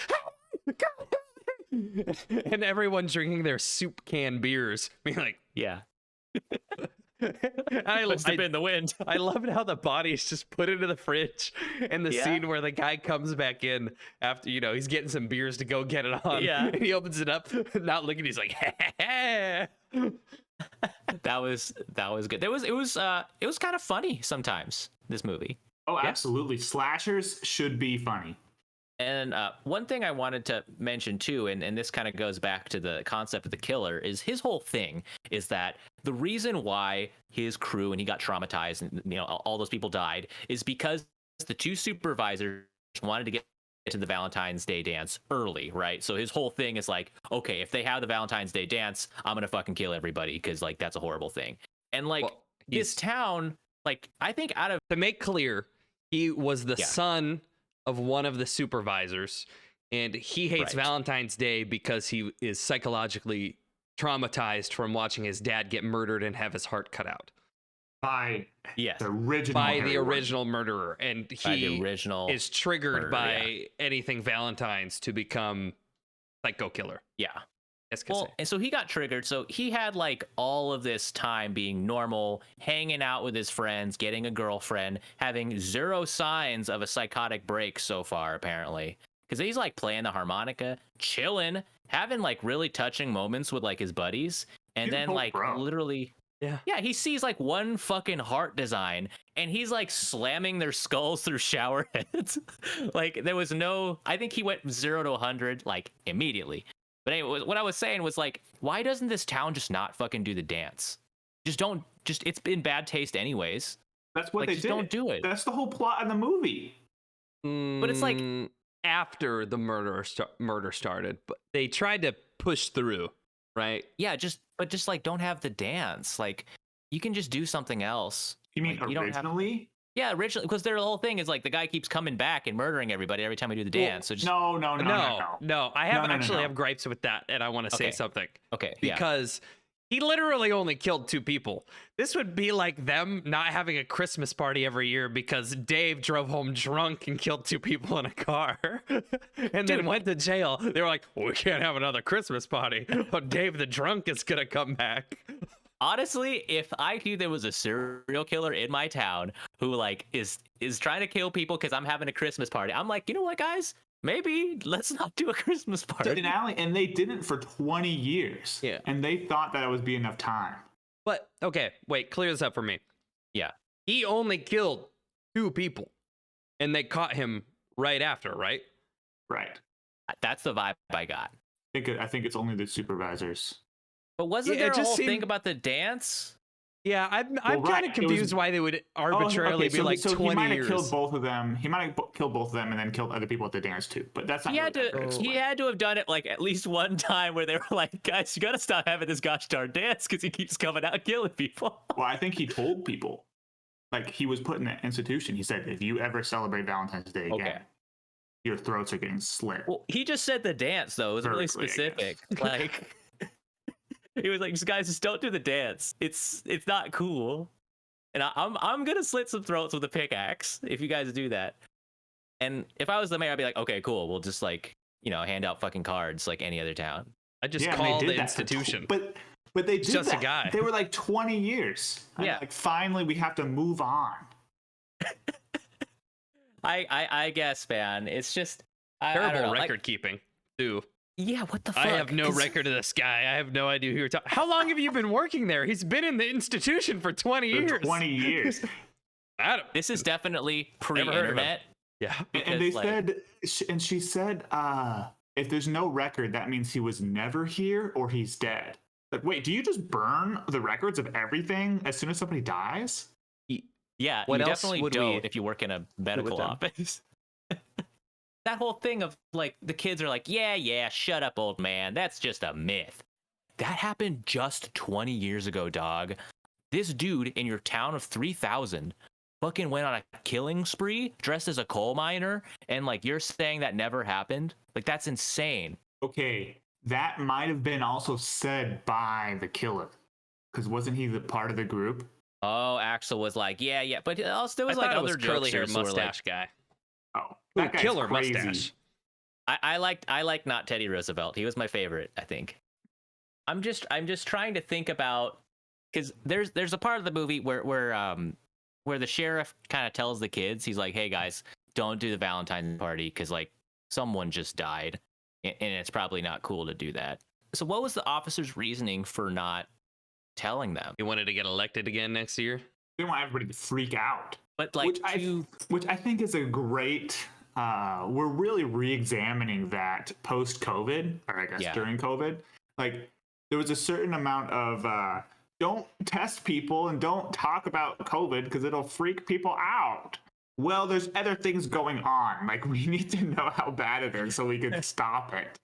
and everyone drinking their soup can beers. Being like, yeah. I in the wind. I loved how the body is just put into the fridge and the scene where the guy comes back in after, he's getting some beers to go get it on. Yeah. And he opens it up, not looking, he's like, That was good. It was kind of funny sometimes, this movie. Oh, absolutely. Slashers should be funny. And one thing I wanted to mention too, and this kind of goes back to the concept of the killer, is his whole thing is that the reason why his crew and he got traumatized and all those people died is because the two supervisors wanted to get to the Valentine's Day dance early, right? So his whole thing is like, okay, if they have the Valentine's Day dance, I'm gonna fucking kill everybody because like that's a horrible thing. And like his town, like I think out of to make clear, he was the son of one of the supervisors, and he hates Valentine's Day because he is psychologically traumatized from watching his dad get murdered and have his heart cut out by the original murderer, and he is triggered by anything Valentine's to become psycho killer. Yeah. Well, and so he got triggered. So he had like all of this time being normal, hanging out with his friends, getting a girlfriend, having zero signs of a psychotic break so far, apparently. Because he's like playing the harmonica, chilling, having like really touching moments with like his buddies. And then like literally, he sees like one fucking heart design and he's like slamming their skulls through shower heads. Like there was I think he went 0 to 100 like immediately. But anyway, what I was saying was like, why doesn't this town just not fucking do the dance? It's in bad taste anyways. That's what they did. Don't do it. That's the whole plot of the movie. But it's like after the murder started, but they tried to push through, right? Yeah, just like don't have the dance. Like you can just do something else. You mean like, originally? Yeah, originally, because their whole thing is like the guy keeps coming back and murdering everybody every time we do the dance. So just... No. I have gripes with that, and I want to say something. Okay. Because he literally only killed 2 people. This would be like them not having a Christmas party every year because Dave drove home drunk and killed 2 people in a car, and then went to jail. They were like, well, we can't have another Christmas party. Oh, Dave the drunk is gonna come back. Honestly, if I knew there was a serial killer in my town who like is trying to kill people because I'm having a Christmas party, I'm like, you know what, guys? Maybe let's not do a Christmas party. And they didn't for 20 years. Yeah. And they thought that it would be enough time. But okay, wait, clear this up for me. Yeah. He only killed 2 people, and they caught him right after, right? Right. That's the vibe I got. I think it's only the supervisors. But wasn't there a whole thing about the dance? Yeah, I'm kind of confused why they would arbitrarily be like 20 years. He might have killed both of them. He might have killed both of them and then killed other people at the dance too. But that's not. He had to have done it like at least one time where they were like, guys, you gotta stop having this gosh darn dance because he keeps coming out killing people. Well, I think he told people, like he was put in an institution. He said, if you ever celebrate Valentine's Day again, your throats are getting slit. Well, he just said the dance though. It was really specific. Like. He was like, guys, just don't do the dance. It's not cool. And I'm gonna slit some throats with a pickaxe if you guys do that. And if I was the mayor, I'd be like, okay, cool. We'll just like, hand out fucking cards like any other town. I just call the institution. But they did just that. A guy. They were like 20 years. Yeah. Like finally we have to move on. I guess, man. It's just terrible record keeping too. Yeah, what the fuck? I have no record of this guy. I have no idea who you're talking. How long have you been working there? He's been in the institution for 20 years. 20 years. This is definitely pre-internet. Yeah. And they said, and she said, if there's no record, that means he was never here or he's dead. Like, wait, do you just burn the records of everything as soon as somebody dies? Yeah, What you else definitely would don't we if you work in a medical them? office. That whole thing of like the kids are like, yeah, shut up, old man. That's just a myth. That happened just 20 years ago, dog. This dude in your town of 3,000 fucking went on a killing spree dressed as a coal miner, and like you're saying that never happened? Like that's insane. Okay, that might have been also said by the killer, because wasn't he the part of the group? Oh, Axel was like, yeah, but also there was I like thought it other was curly hair jokesters who were mustache like, guy. Oh, Ooh, that guy's killer crazy. mustache. I liked not Teddy Roosevelt. He was my favorite, I think. I'm just trying to think about, because there's a part of the movie where the sheriff kind of tells the kids, he's like, hey guys, don't do the Valentine's party because like someone just died and it's probably not cool to do that. So what was the officer's reasoning for not telling them? He wanted to get elected again next year. They want everybody to freak out. But like which I think is a great. We're really re-examining that post-COVID, or I guess during COVID. Like there was a certain amount of don't test people and don't talk about COVID because it'll freak people out. Well, there's other things going on. Like we need to know how bad it is so we can stop it.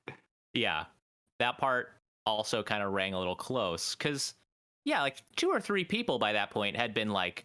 Yeah, that part also kind of rang a little close because like 2 or 3 people by that point had been like,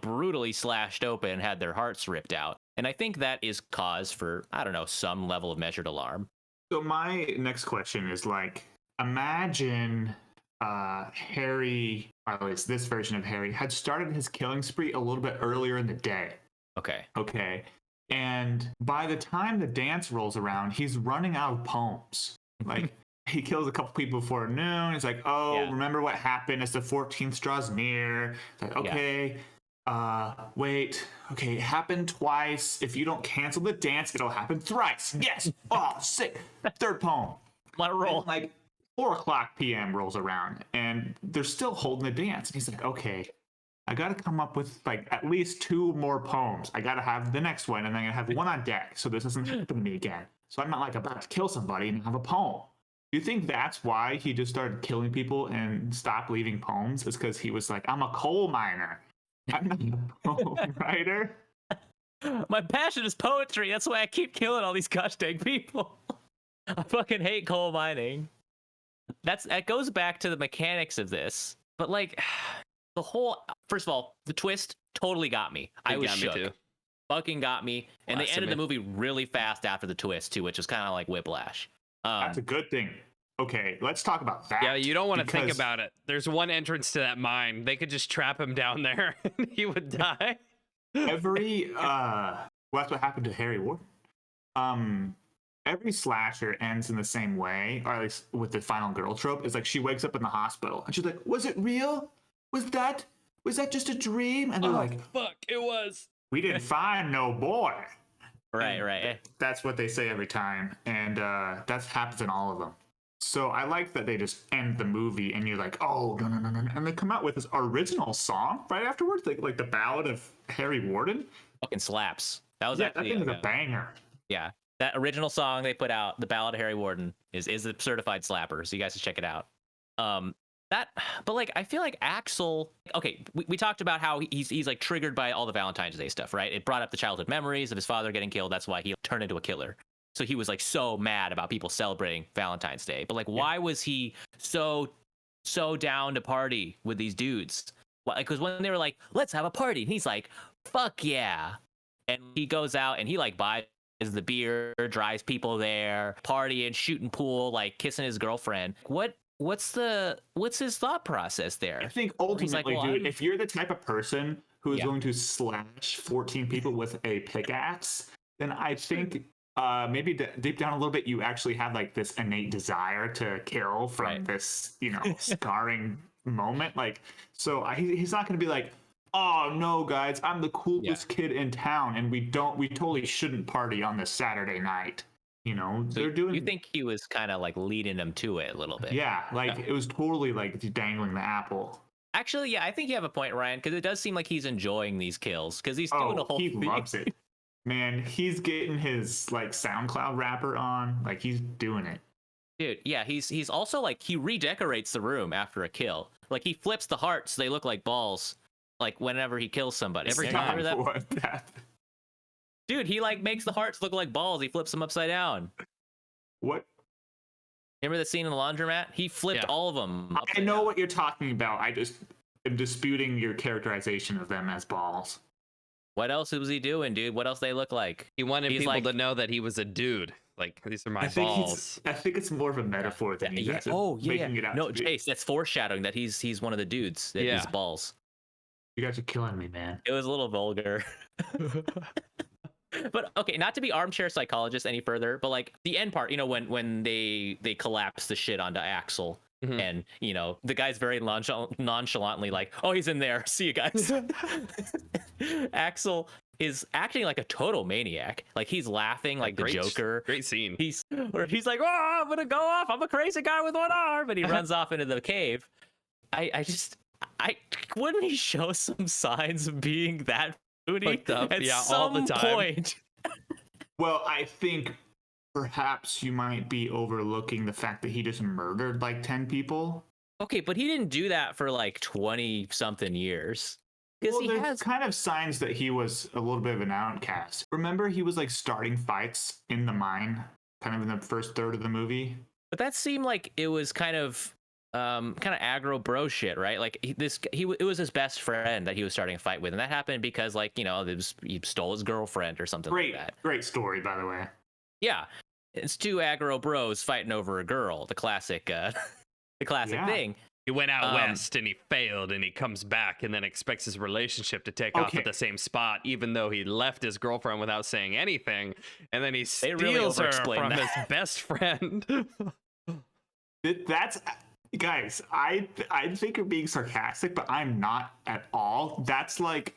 brutally slashed open and had their hearts ripped out. And I think that is cause for, I don't know, some level of measured alarm. So my next question is like, imagine Harry, or at least this version of Harry, had started his killing spree a little bit earlier in the day. Okay. And by the time the dance rolls around, he's running out of poems. Like, he kills a couple people before noon. He's like, remember what happened as the 14th draws near. It's like, okay. Wait, okay, it happened twice. If you don't cancel the dance, it'll happen thrice. Yes. Oh, sick. Third poem. Let it roll. And like 4:00 p.m. rolls around and they're still holding the dance. And he's like, okay, I got to come up with like at least 2 more poems. I got to have the next one and then I have one on deck so this doesn't happen to me again. So I'm not like about to kill somebody and have a poem. Do you think that's why he just started killing people and stopped leaving poems? Is because he was like, I'm a coal miner. I'm not a poem writer. My passion is poetry. That's why I keep killing all these gosh dang people. I fucking hate coal mining. That goes back to the mechanics of this. But like the whole, first of all, the twist totally got me. I was shook. Me too. Fucking got me. And they ended the movie really fast after the twist too, which is kind of like Whiplash. That's a good thing. Okay, let's talk about that. Yeah, you don't want to think about it. There's one entrance to that mine. They could just trap him down there and he would die. That's what happened to Harry Warden. Every slasher ends in the same way, or at least with the final girl trope. Is like she wakes up in the hospital and she's like, was it real? Was that just a dream? And they're like, fuck, it was. We didn't find no boy. Right. That's what they say every time. And that happens in all of them. So I like that they just end the movie and you're like, oh, no. And they come out with this original song right afterwards, like the Ballad of Harry Warden. Fucking slaps. That was that thing is a banger. Yeah. That original song they put out, the Ballad of Harry Warden, is a certified slapper. So you guys should check it out. But like, I feel like Axel, okay, we talked about how he's like triggered by all the Valentine's Day stuff, right? It brought up the childhood memories of his father getting killed. That's why he turned into a killer. So he was like so mad about people celebrating Valentine's Day. But like, why was he so down to party with these dudes? Because when they were like, let's have a party, and he's like, fuck yeah. And he goes out and he like buys the beer, drives people there, partying, shooting pool, like kissing his girlfriend. What's his thought process there? I think ultimately, like, dude, if you're the type of person who is going to slash 14 people with a pickaxe, then I think maybe deep down a little bit, you actually have like this innate desire to kill from this, scarring moment. Like, so he's not going to be like, oh no, guys, I'm the coolest kid in town, and we totally shouldn't party on this Saturday night. You know, So they're doing. you think he was kind of like leading him to it a little bit? Yeah, like it was totally like dangling the apple. Actually, yeah, I think you have a point, Ryan, because it does seem like he's enjoying these kills because he's doing a whole he thing. loves it. Man, he's getting his like SoundCloud rapper on. Like he's doing it. Dude, yeah, he's also like he redecorates the room after a kill. Like he flips the hearts, they look like balls. Like whenever he kills somebody. Every Remember time. that? What that? Dude, he like makes the hearts look like balls. He flips them upside down. What? Remember the scene in the laundromat? He flipped all of them. I know what you're talking about. I just am disputing your characterization of them as balls. What else was he doing, dude? What else they look like? He wanted He's people like- to know that he was a dude. Like, these are my I think balls. I think it's more of a metaphor than he's actually making it out No, to be. Chase, that's foreshadowing that he's one of the dudes. That his balls. You guys are killing me, man. It was a little vulgar. But okay, not to be armchair psychologist any further, but like the end part, you know, when they collapse the shit onto Axel, and you know the guy's very nonchalantly like, oh, he's in there. See you guys. Axel is acting like a total maniac. Like he's laughing like the Joker. Great scene. He's like, oh, I'm gonna go off. I'm a crazy guy with one arm, and he runs off into the cave. I wouldn't he show some signs of being that moody Up. at Yeah, some all the time. point? Well, I think perhaps you might be overlooking the fact that he just murdered like 10 people. Okay, but he didn't do that for like 20 something years. Because Well, he there's has kind of signs that he was a little bit of an outcast. Remember, he was like starting fights in the mine, kind of in the first third of the movie. but that seemed like it was kind of aggro bro shit, right? Like it was his best friend that he was starting a fight with, and that happened because like, you know, he stole his girlfriend or something like that. Great story, by the way. Yeah. It's two aggro bros fighting over a girl, the classic thing. He went out west and he failed, and he comes back and then expects his relationship to take off at the same spot, even though he left his girlfriend without saying anything, and then he steals her from his best friend. That's guys. I think you're being sarcastic, but I'm not at all. That's like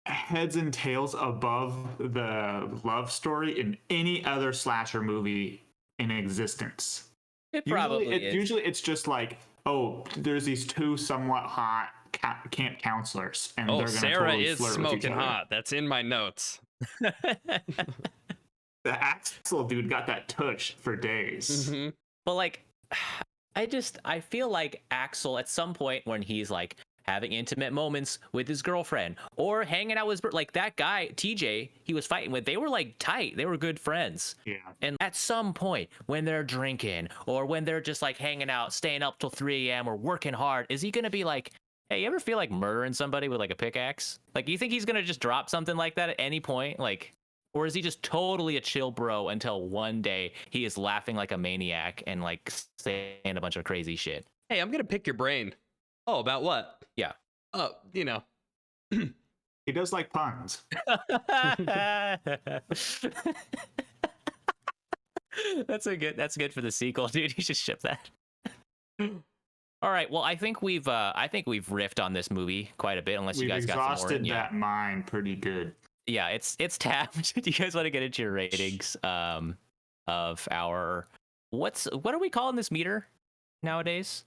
heads and tails above the love story in any other slasher movie in existence. It probably is. Usually it's just like, oh, there's these two somewhat hot camp counselors, and they're gonna Sarah totally is flirt with each smoking other. hot. That's in my notes. The Axel dude got that tush for days. But like, I feel like Axel at some point when he's like having intimate moments with his girlfriend or hanging out with like that guy TJ he was fighting with, they were like tight, they were good friends. Yeah. And at some point when they're drinking or when they're just like hanging out, staying up till 3 a.m. or working hard, is he gonna be like, hey, you ever feel like murdering somebody with like a pickaxe? Like, you think he's gonna just drop something like that at any point? Like, or is he just totally a chill bro until one day he is laughing like a maniac and like saying a bunch of crazy shit? Hey, I'm gonna pick your brain. Oh, about what? Yeah. Oh, you know. He does like puns. That's good for the sequel, dude. You should ship that. All right. Well, I think we've riffed on this movie quite a bit. Unless you guys got some more. We've exhausted that mine pretty good. Yeah, it's tapped. Do you guys want to get into your ratings of our what are we calling this meter nowadays?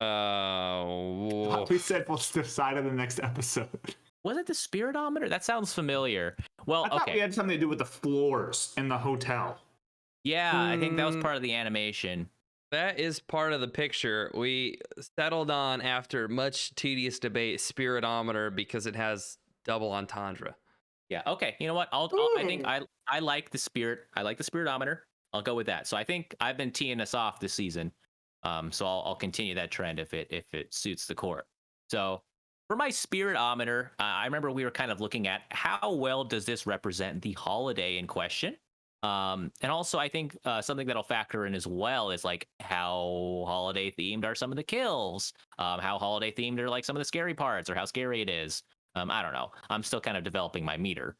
We said we'll decide on the next episode. Was it the spiritometer? That sounds familiar. Well, I thought we had something to do with the floors in the hotel. Yeah, I think that was part of the animation. That is part of the picture. We settled on, after much tedious debate, spiritometer because it has double entendre. Yeah. Okay. You know what? I think I like the spirit. I like the spiritometer. I'll go with that. So I think I've been teeing us off this season. So I'll continue that trend if it suits the court. So for my spiritometer, I remember we were kind of looking at how well does this represent the holiday in question. And also I think something that'll factor in as well is like how holiday themed are some of the kills, how holiday themed are like some of the scary parts or how scary it is. I don't know. I'm still kind of developing my meter.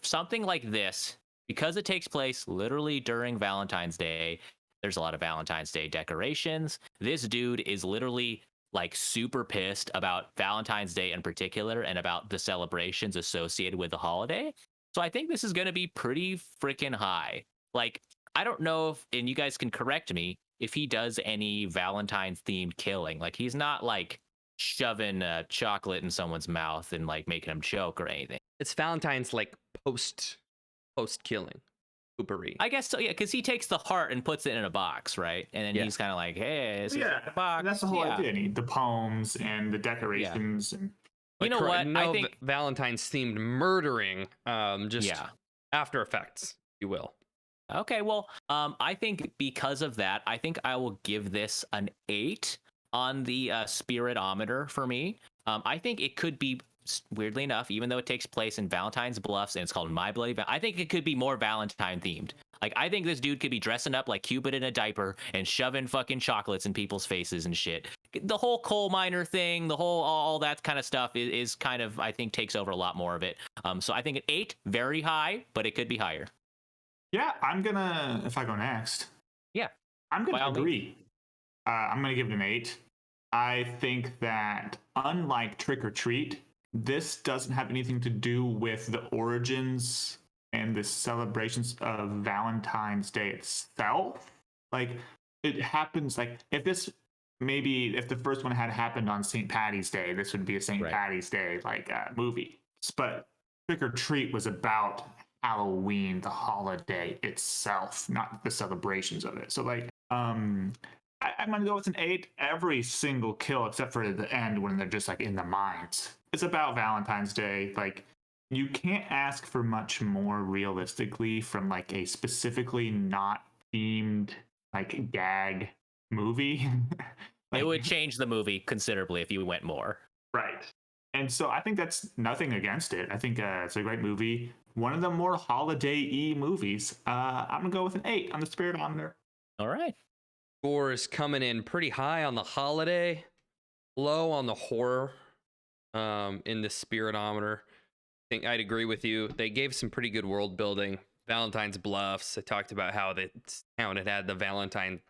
Something like this, because it takes place literally during Valentine's Day, there's a lot of Valentine's Day decorations. This dude is literally like super pissed about Valentine's Day in particular and about the celebrations associated with the holiday. So I think this is going to be pretty freaking high. Like, I don't know if, and you guys can correct me, if he does any Valentine's themed killing. Like he's not like shoving chocolate in someone's mouth and like making them choke or anything. It's Valentine's like post killing. Poopery. I guess so, yeah, because he takes the heart and puts it in a box, right? And then he's kind of like, hey, this is a box. And that's the whole idea. The poems and the decorations and you know what? No I think Valentine's themed murdering. Just after effects, if you will. Okay, well, I think because of that, I think I will give this an 8 on the spiritometer for me. I think it could be, weirdly enough, even though it takes place in Valentine's Bluffs and it's called My Bloody Valentine, I think it could be more Valentine themed. Like, I think this dude could be dressing up like Cupid in a diaper and shoving fucking chocolates in people's faces and shit. The whole coal miner thing, the whole, all that kind of stuff is kind of, I think, takes over a lot more of it. So I think an 8, very high, but it could be higher. Yeah, I'm gonna, if I go next. Yeah. I'm gonna agree. I'm gonna give it an 8. I think that unlike Trick or Treat, this doesn't have anything to do with the origins and the celebrations of Valentine's Day itself. Like, it happens, like, if the first one had happened on St. Patty's Day, this would be a St. Patty's Day, like, movie. But Trick or Treat was about Halloween, the holiday itself, not the celebrations of it. So, like, I'm gonna go with an 8. Every single kill, except for the end when they're just like in the mines, it's about Valentine's Day. Like, you can't ask for much more realistically from like a specifically not themed like gag movie. It would change the movie considerably if you went more. Right. And so I think that's nothing against it. I think it's a great movie. One of the more holiday-y movies. I'm gonna go with an 8 on the spiritometer. All right. Score is coming in pretty high on the holiday, low on the horror in the spiritometer. I think I'd agree with you. They gave some pretty good world building. Valentine's Bluffs, they talked about how the town had the Valentine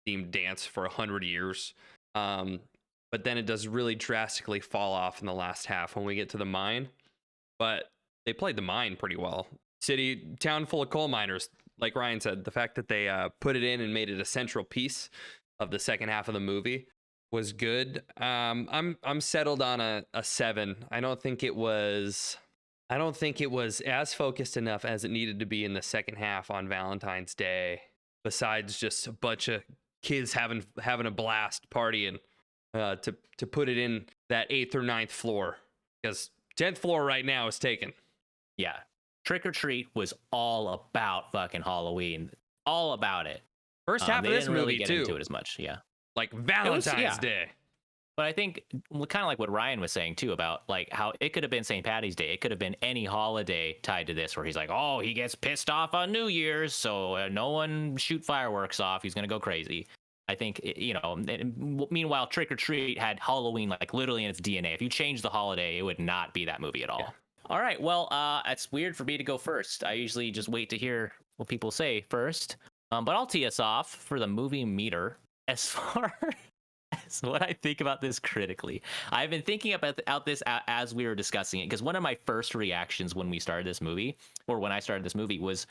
themed dance for 100 years. But then it does really drastically fall off in the last half when we get to the mine. But they played the mine pretty well. Town full of coal miners. Like Ryan said, the fact that they put it in and made it a central piece of the second half of the movie was good. I'm settled on a 7. I don't think it was as focused enough as it needed to be in the second half on Valentine's Day. Besides just a bunch of kids having a blast partying, to put it in that 8th or 9th floor, because 10th floor right now is taken. Yeah. Trick or Treat was all about fucking Halloween. All about it. First half of this didn't movie, really get too. into it as much, yeah. Like Valentine's Day. But I think kind of like what Ryan was saying, too, about like how it could have been St. Patty's Day. It could have been any holiday tied to this where he's like, oh, he gets pissed off on New Year's, so no one shoot fireworks off. He's going to go crazy. I think, meanwhile, Trick or Treat had Halloween like literally in its DNA. If you change the holiday, it would not be that movie at all. Yeah. All right. Well, it's weird for me to go first. I usually just wait to hear what people say first. But I'll tee us off for the movie meter. As far as what I think about this critically, I've been thinking about this as we were discussing it, because one of my first reactions when I started this movie was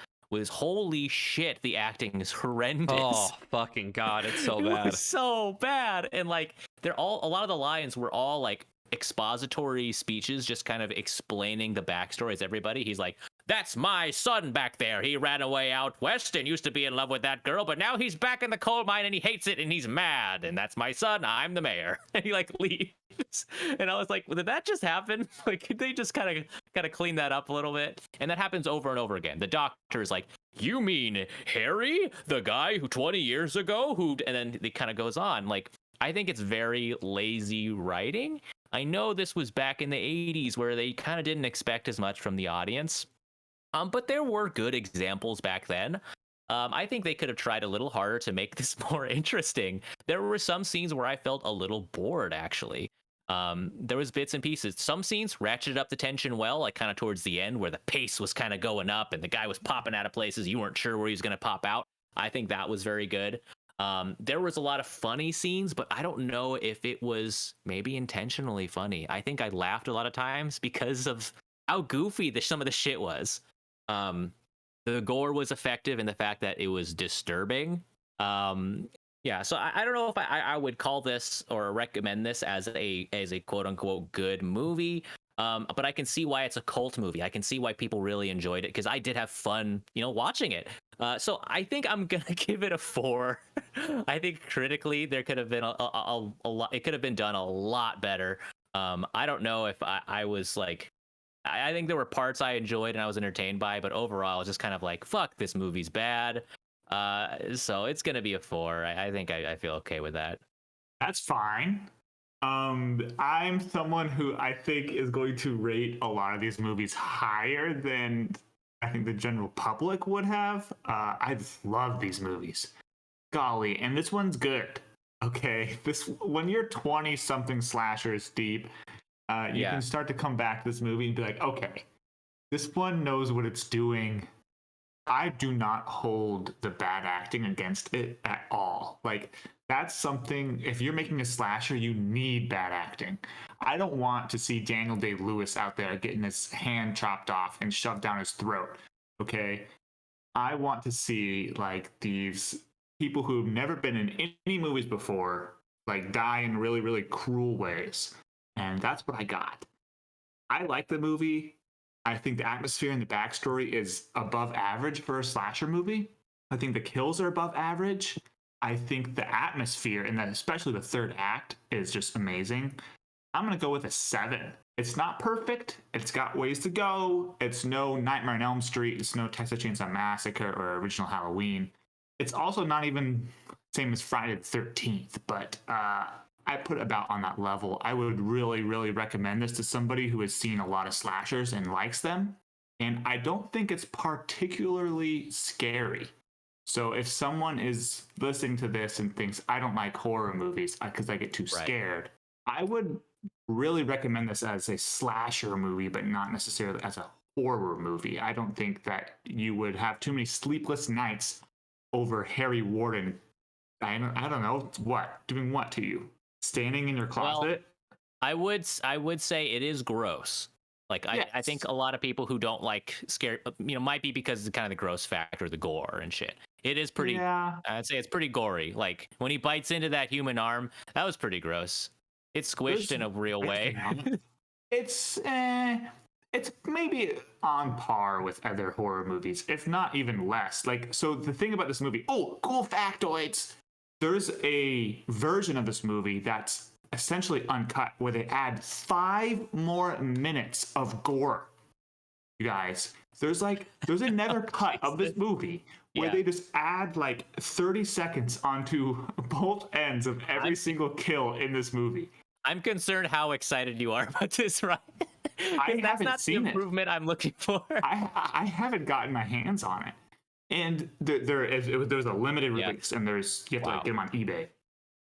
holy shit, the acting is horrendous. Oh, fucking God, it's so bad. It was so bad. And like, a lot of the lines were all like expository speeches, just kind of explaining the backstories. Everybody, he's like, that's my son back there. He ran away out west and used to be in love with that girl, but now he's back in the coal mine and he hates it and he's mad. And that's my son. I'm the mayor. And he like leaves. And I was like, well, did that just happen? Like, they just kind of clean that up a little bit. And that happens over and over again. The doctor is like, you mean Harry, the guy who 20 years ago and then it kind of goes on. Like, I think it's very lazy writing. I know this was back in the 80s where they kind of didn't expect as much from the audience. But there were good examples back then. I think they could have tried a little harder to make this more interesting. There were some scenes where I felt a little bored, actually. There was bits and pieces. Some scenes ratcheted up the tension well, like kind of towards the end where the pace was kind of going up and the guy was popping out of places. You weren't sure where he was going to pop out. I think that was very good. There was a lot of funny scenes, but I don't know if it was maybe intentionally funny. I think I laughed a lot of times because of how goofy some of the shit was. The gore was effective in the fact that it was disturbing. Yeah, so I don't know if I would call this or recommend this as a quote unquote good movie. But I can see why it's a cult movie. I can see why people really enjoyed it because I did have fun, watching it. So I think I'm gonna give it a 4. I think critically there could have been a lot. It could have been done a lot better. I don't know if I was like. I think there were parts I enjoyed and I was entertained by, but overall I was just kind of like, fuck, this movie's bad. So it's gonna be a 4. I think I feel okay with that. That's fine. I'm someone who I think is going to rate a lot of these movies higher than I think the general public would have. I love these movies. Golly, and this one's good. Okay, when you're 20 something slashers deep, you can start to come back to this movie and be like, okay, this one knows what it's doing. I do not hold the bad acting against it at all. Like, that's something, if you're making a slasher, you need bad acting. I don't want to see Daniel Day-Lewis out there getting his hand chopped off and shoved down his throat. Okay? I want to see, like, these people who've never been in any movies before, like, die in really, really cruel ways. And that's what I got. I like the movie. I think the atmosphere and the backstory is above average for a slasher movie. I think the kills are above average. I think the atmosphere, and then especially the third act, is just amazing. I'm going to go with a 7. It's not perfect. It's got ways to go. It's no Nightmare on Elm Street. It's no Texas Chainsaw Massacre or Original Halloween. It's also not even same as Friday the 13th, but I put it about on that level. I would really, really recommend this to somebody who has seen a lot of slashers and likes them. And I don't think it's particularly scary. So if someone is listening to this and thinks, I don't like horror movies because I get too scared, I would really recommend this as a slasher movie, but not necessarily as a horror movie. I don't think that you would have too many sleepless nights over Harry Warden. I don't know, doing what to you? Standing in your closet? Well, I would say it is gross. Like, yes. I think a lot of people who don't like scary, might be because of kind of the gross factor, the gore and shit. It is pretty, I'd say it's pretty gory. Like, when he bites into that human arm, that was pretty gross. It's squished in a real way. It's maybe on par with other horror movies, if not even less. Like, so the thing about this movie, cool factoids. There's a version of this movie that's essentially uncut where they add 5 more minutes of gore. You guys, there's another cut of this movie where they just add like 30 seconds onto both ends of every single kill in this movie. I'm concerned how excited you are about this, right? That's not the improvement I'm looking for. I haven't gotten my hands on it. And there's a limited release, and you have to get them on eBay.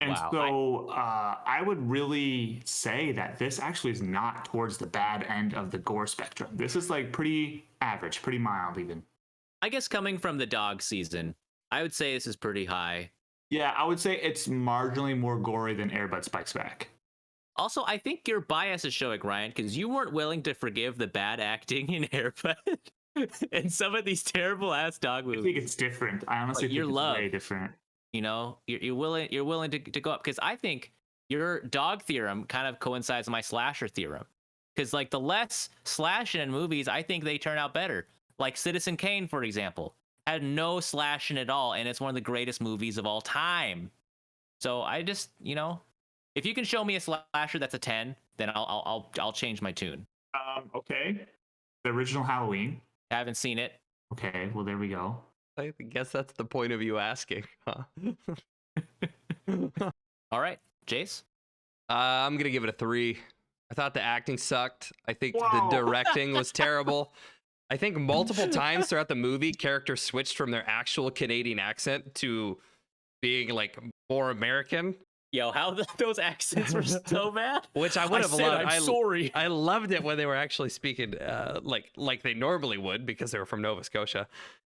And so I would really say that this actually is not towards the bad end of the gore spectrum. This is like pretty average, pretty mild even. I guess coming from the dog season, I would say this is pretty high. Yeah, I would say it's marginally more gory than Air Bud Spikes Back. Also, I think your bias is showing, Ryan, because you weren't willing to forgive the bad acting in Air Bud. And some of these terrible ass dog movies. I think it's different. I honestly think it's way different. You're willing to go up, because I think your dog theorem kind of coincides with my slasher theorem. Because like the less slashing in movies, I think they turn out better. Like Citizen Kane, for example, had no slashing at all, and it's one of the greatest movies of all time. So I just, if you can show me a slasher that's a 10, then I'll change my tune. Okay. The original Halloween. Haven't seen it. Okay, well there we go. I guess that's the point of you asking, huh? All right, Jace? I'm gonna give it a 3. I thought the acting sucked. I think the directing was terrible. I think multiple times throughout the movie, characters switched from their actual Canadian accent to being like more American. Yo, how those accents were so bad. Which I would have loved. I'm sorry. I loved it when they were actually speaking like they normally would, because they were from Nova Scotia.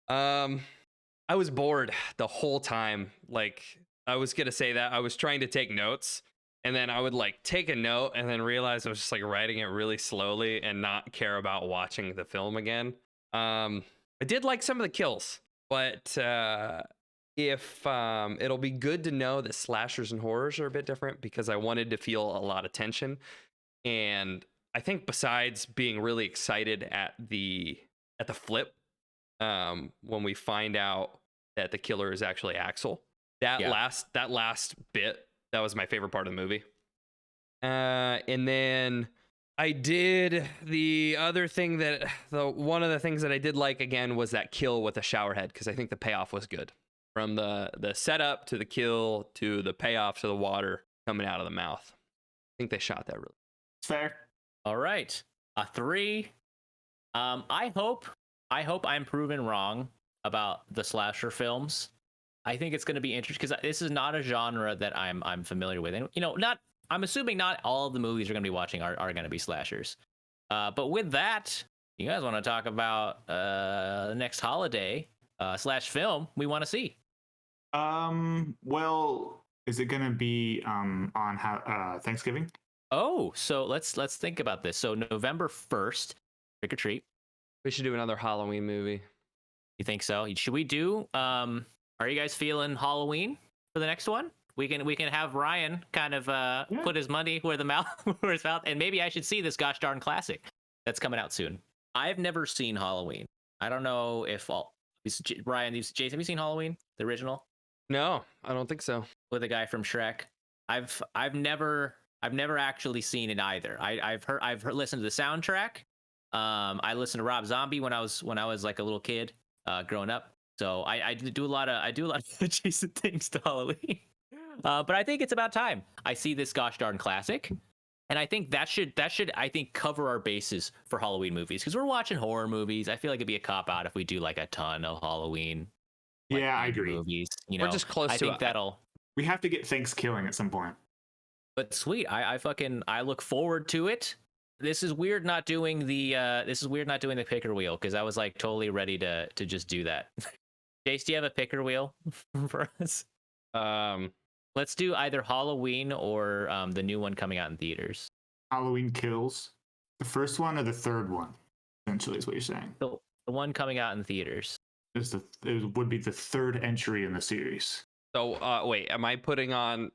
I was bored the whole time. Like, I was gonna say that I was trying to take notes, and then I would like take a note and then realize I was just like writing it really slowly and not care about watching the film again. I did like some of the kills, but if it'll be good to know that slashers and horrors are a bit different because I wanted to feel a lot of tension. And I think besides being really excited at the flip, when we find out that the killer is actually Axel, that last bit, that was my favorite part of the movie. And then I did the other thing one of the things that I did like again was that kill with the shower head, because I think the payoff was good. From the setup to the kill to the payoff to the water coming out of the mouth. I think they shot that really. It's fair. All right. A 3. I hope I'm proven wrong about the slasher films. I think it's going to be interesting because this is not a genre that I'm familiar with. And, I'm assuming not all of the movies you're going to be watching are going to be slashers. But with that, you guys want to talk about the next holiday / film we want to see? Well, is it going to be on Thanksgiving? Oh, so let's think about this. So November 1st, trick or treat. We should do another Halloween movie. You think so? Should we do? Are you guys feeling Halloween for the next one? We can have Ryan kind of put his money where his mouth, and maybe I should see this gosh darn classic that's coming out soon. I've never seen Halloween. I don't know if Ryan, Jason, have you seen Halloween, the original? No, I don't think so. With the guy from Shrek. I've never actually seen it either. I've listened to the soundtrack. I listened to Rob Zombie when I was like a little kid, growing up. So I do a lot of adjacent things to Halloween. But I think it's about time I see this gosh darn classic, and I think that should I think cover our bases for Halloween movies, because we're watching horror movies. I feel like it'd be a cop out if we do like a ton of Halloween. Yeah, I agree. Movies, we're just close I to think that'll. We have to get Thanksgiving at some point. But sweet, I look forward to it. This is weird not doing the picker wheel, because I was like totally ready to just do that. Jace, do you have a picker wheel for us? Let's do either Halloween or the new one coming out in theaters. Halloween Kills. The first one or the third one, essentially, is what you're saying. The one coming out in theaters. It would be the third entry in the series. So wait, am I putting on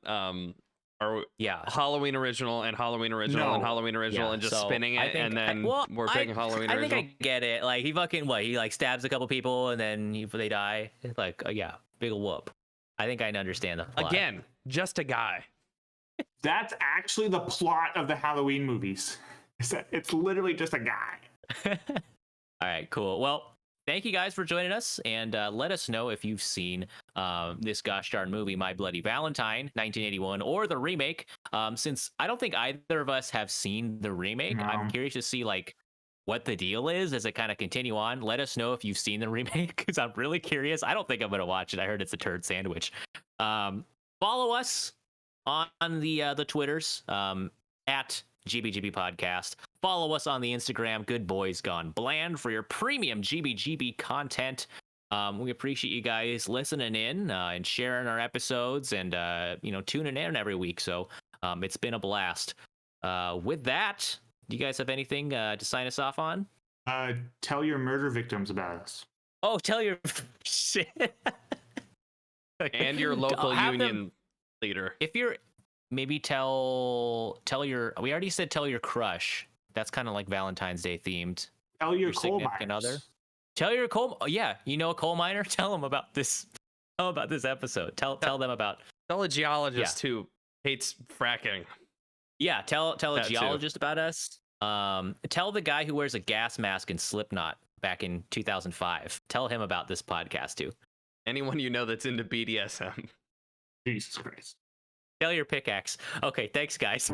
Halloween original and Halloween original and Halloween original and just spinning it, and then we're picking Halloween original? I think I get it. Like he like stabs a couple people and then they die. Like big whoop. I think I understand the plot. Again, just a guy. That's actually the plot of the Halloween movies. It's literally just a guy. All right, cool. Well, thank you guys for joining us, and let us know if you've seen this gosh darn movie, My Bloody Valentine, 1981, or the remake. Since I don't think either of us have seen the remake, No. I'm curious to see like what the deal is as it kind of continue on. Let us know if you've seen the remake, because I'm really curious. I don't think I'm gonna watch it. I heard it's a turd sandwich. Follow us on the Twitters at GBGB Podcast. Follow us on the Instagram, Good Boys Gone Bland, for your premium GBGB content. We appreciate you guys listening in and sharing our episodes and tuning in every week. So it's been a blast. With that, do you guys have anything to sign us off on? Tell your murder victims about us. Oh, tell your shit. And your local union leader. If you're maybe tell your, we already said tell your crush. That's kind of like Valentine's Day themed. Tell your coal significant miners. other. Tell your coal. Yeah, a coal miner. Tell them about this. Tell them about this episode. Tell them about. Tell a geologist who hates fracking. Yeah, tell a That geologist about us. Tell the guy who wears a gas mask in Slipknot back in 2005. Tell him about this podcast too. Anyone you know that's into BDSM. Jesus Christ. Tell your pickaxe. Okay, thanks guys.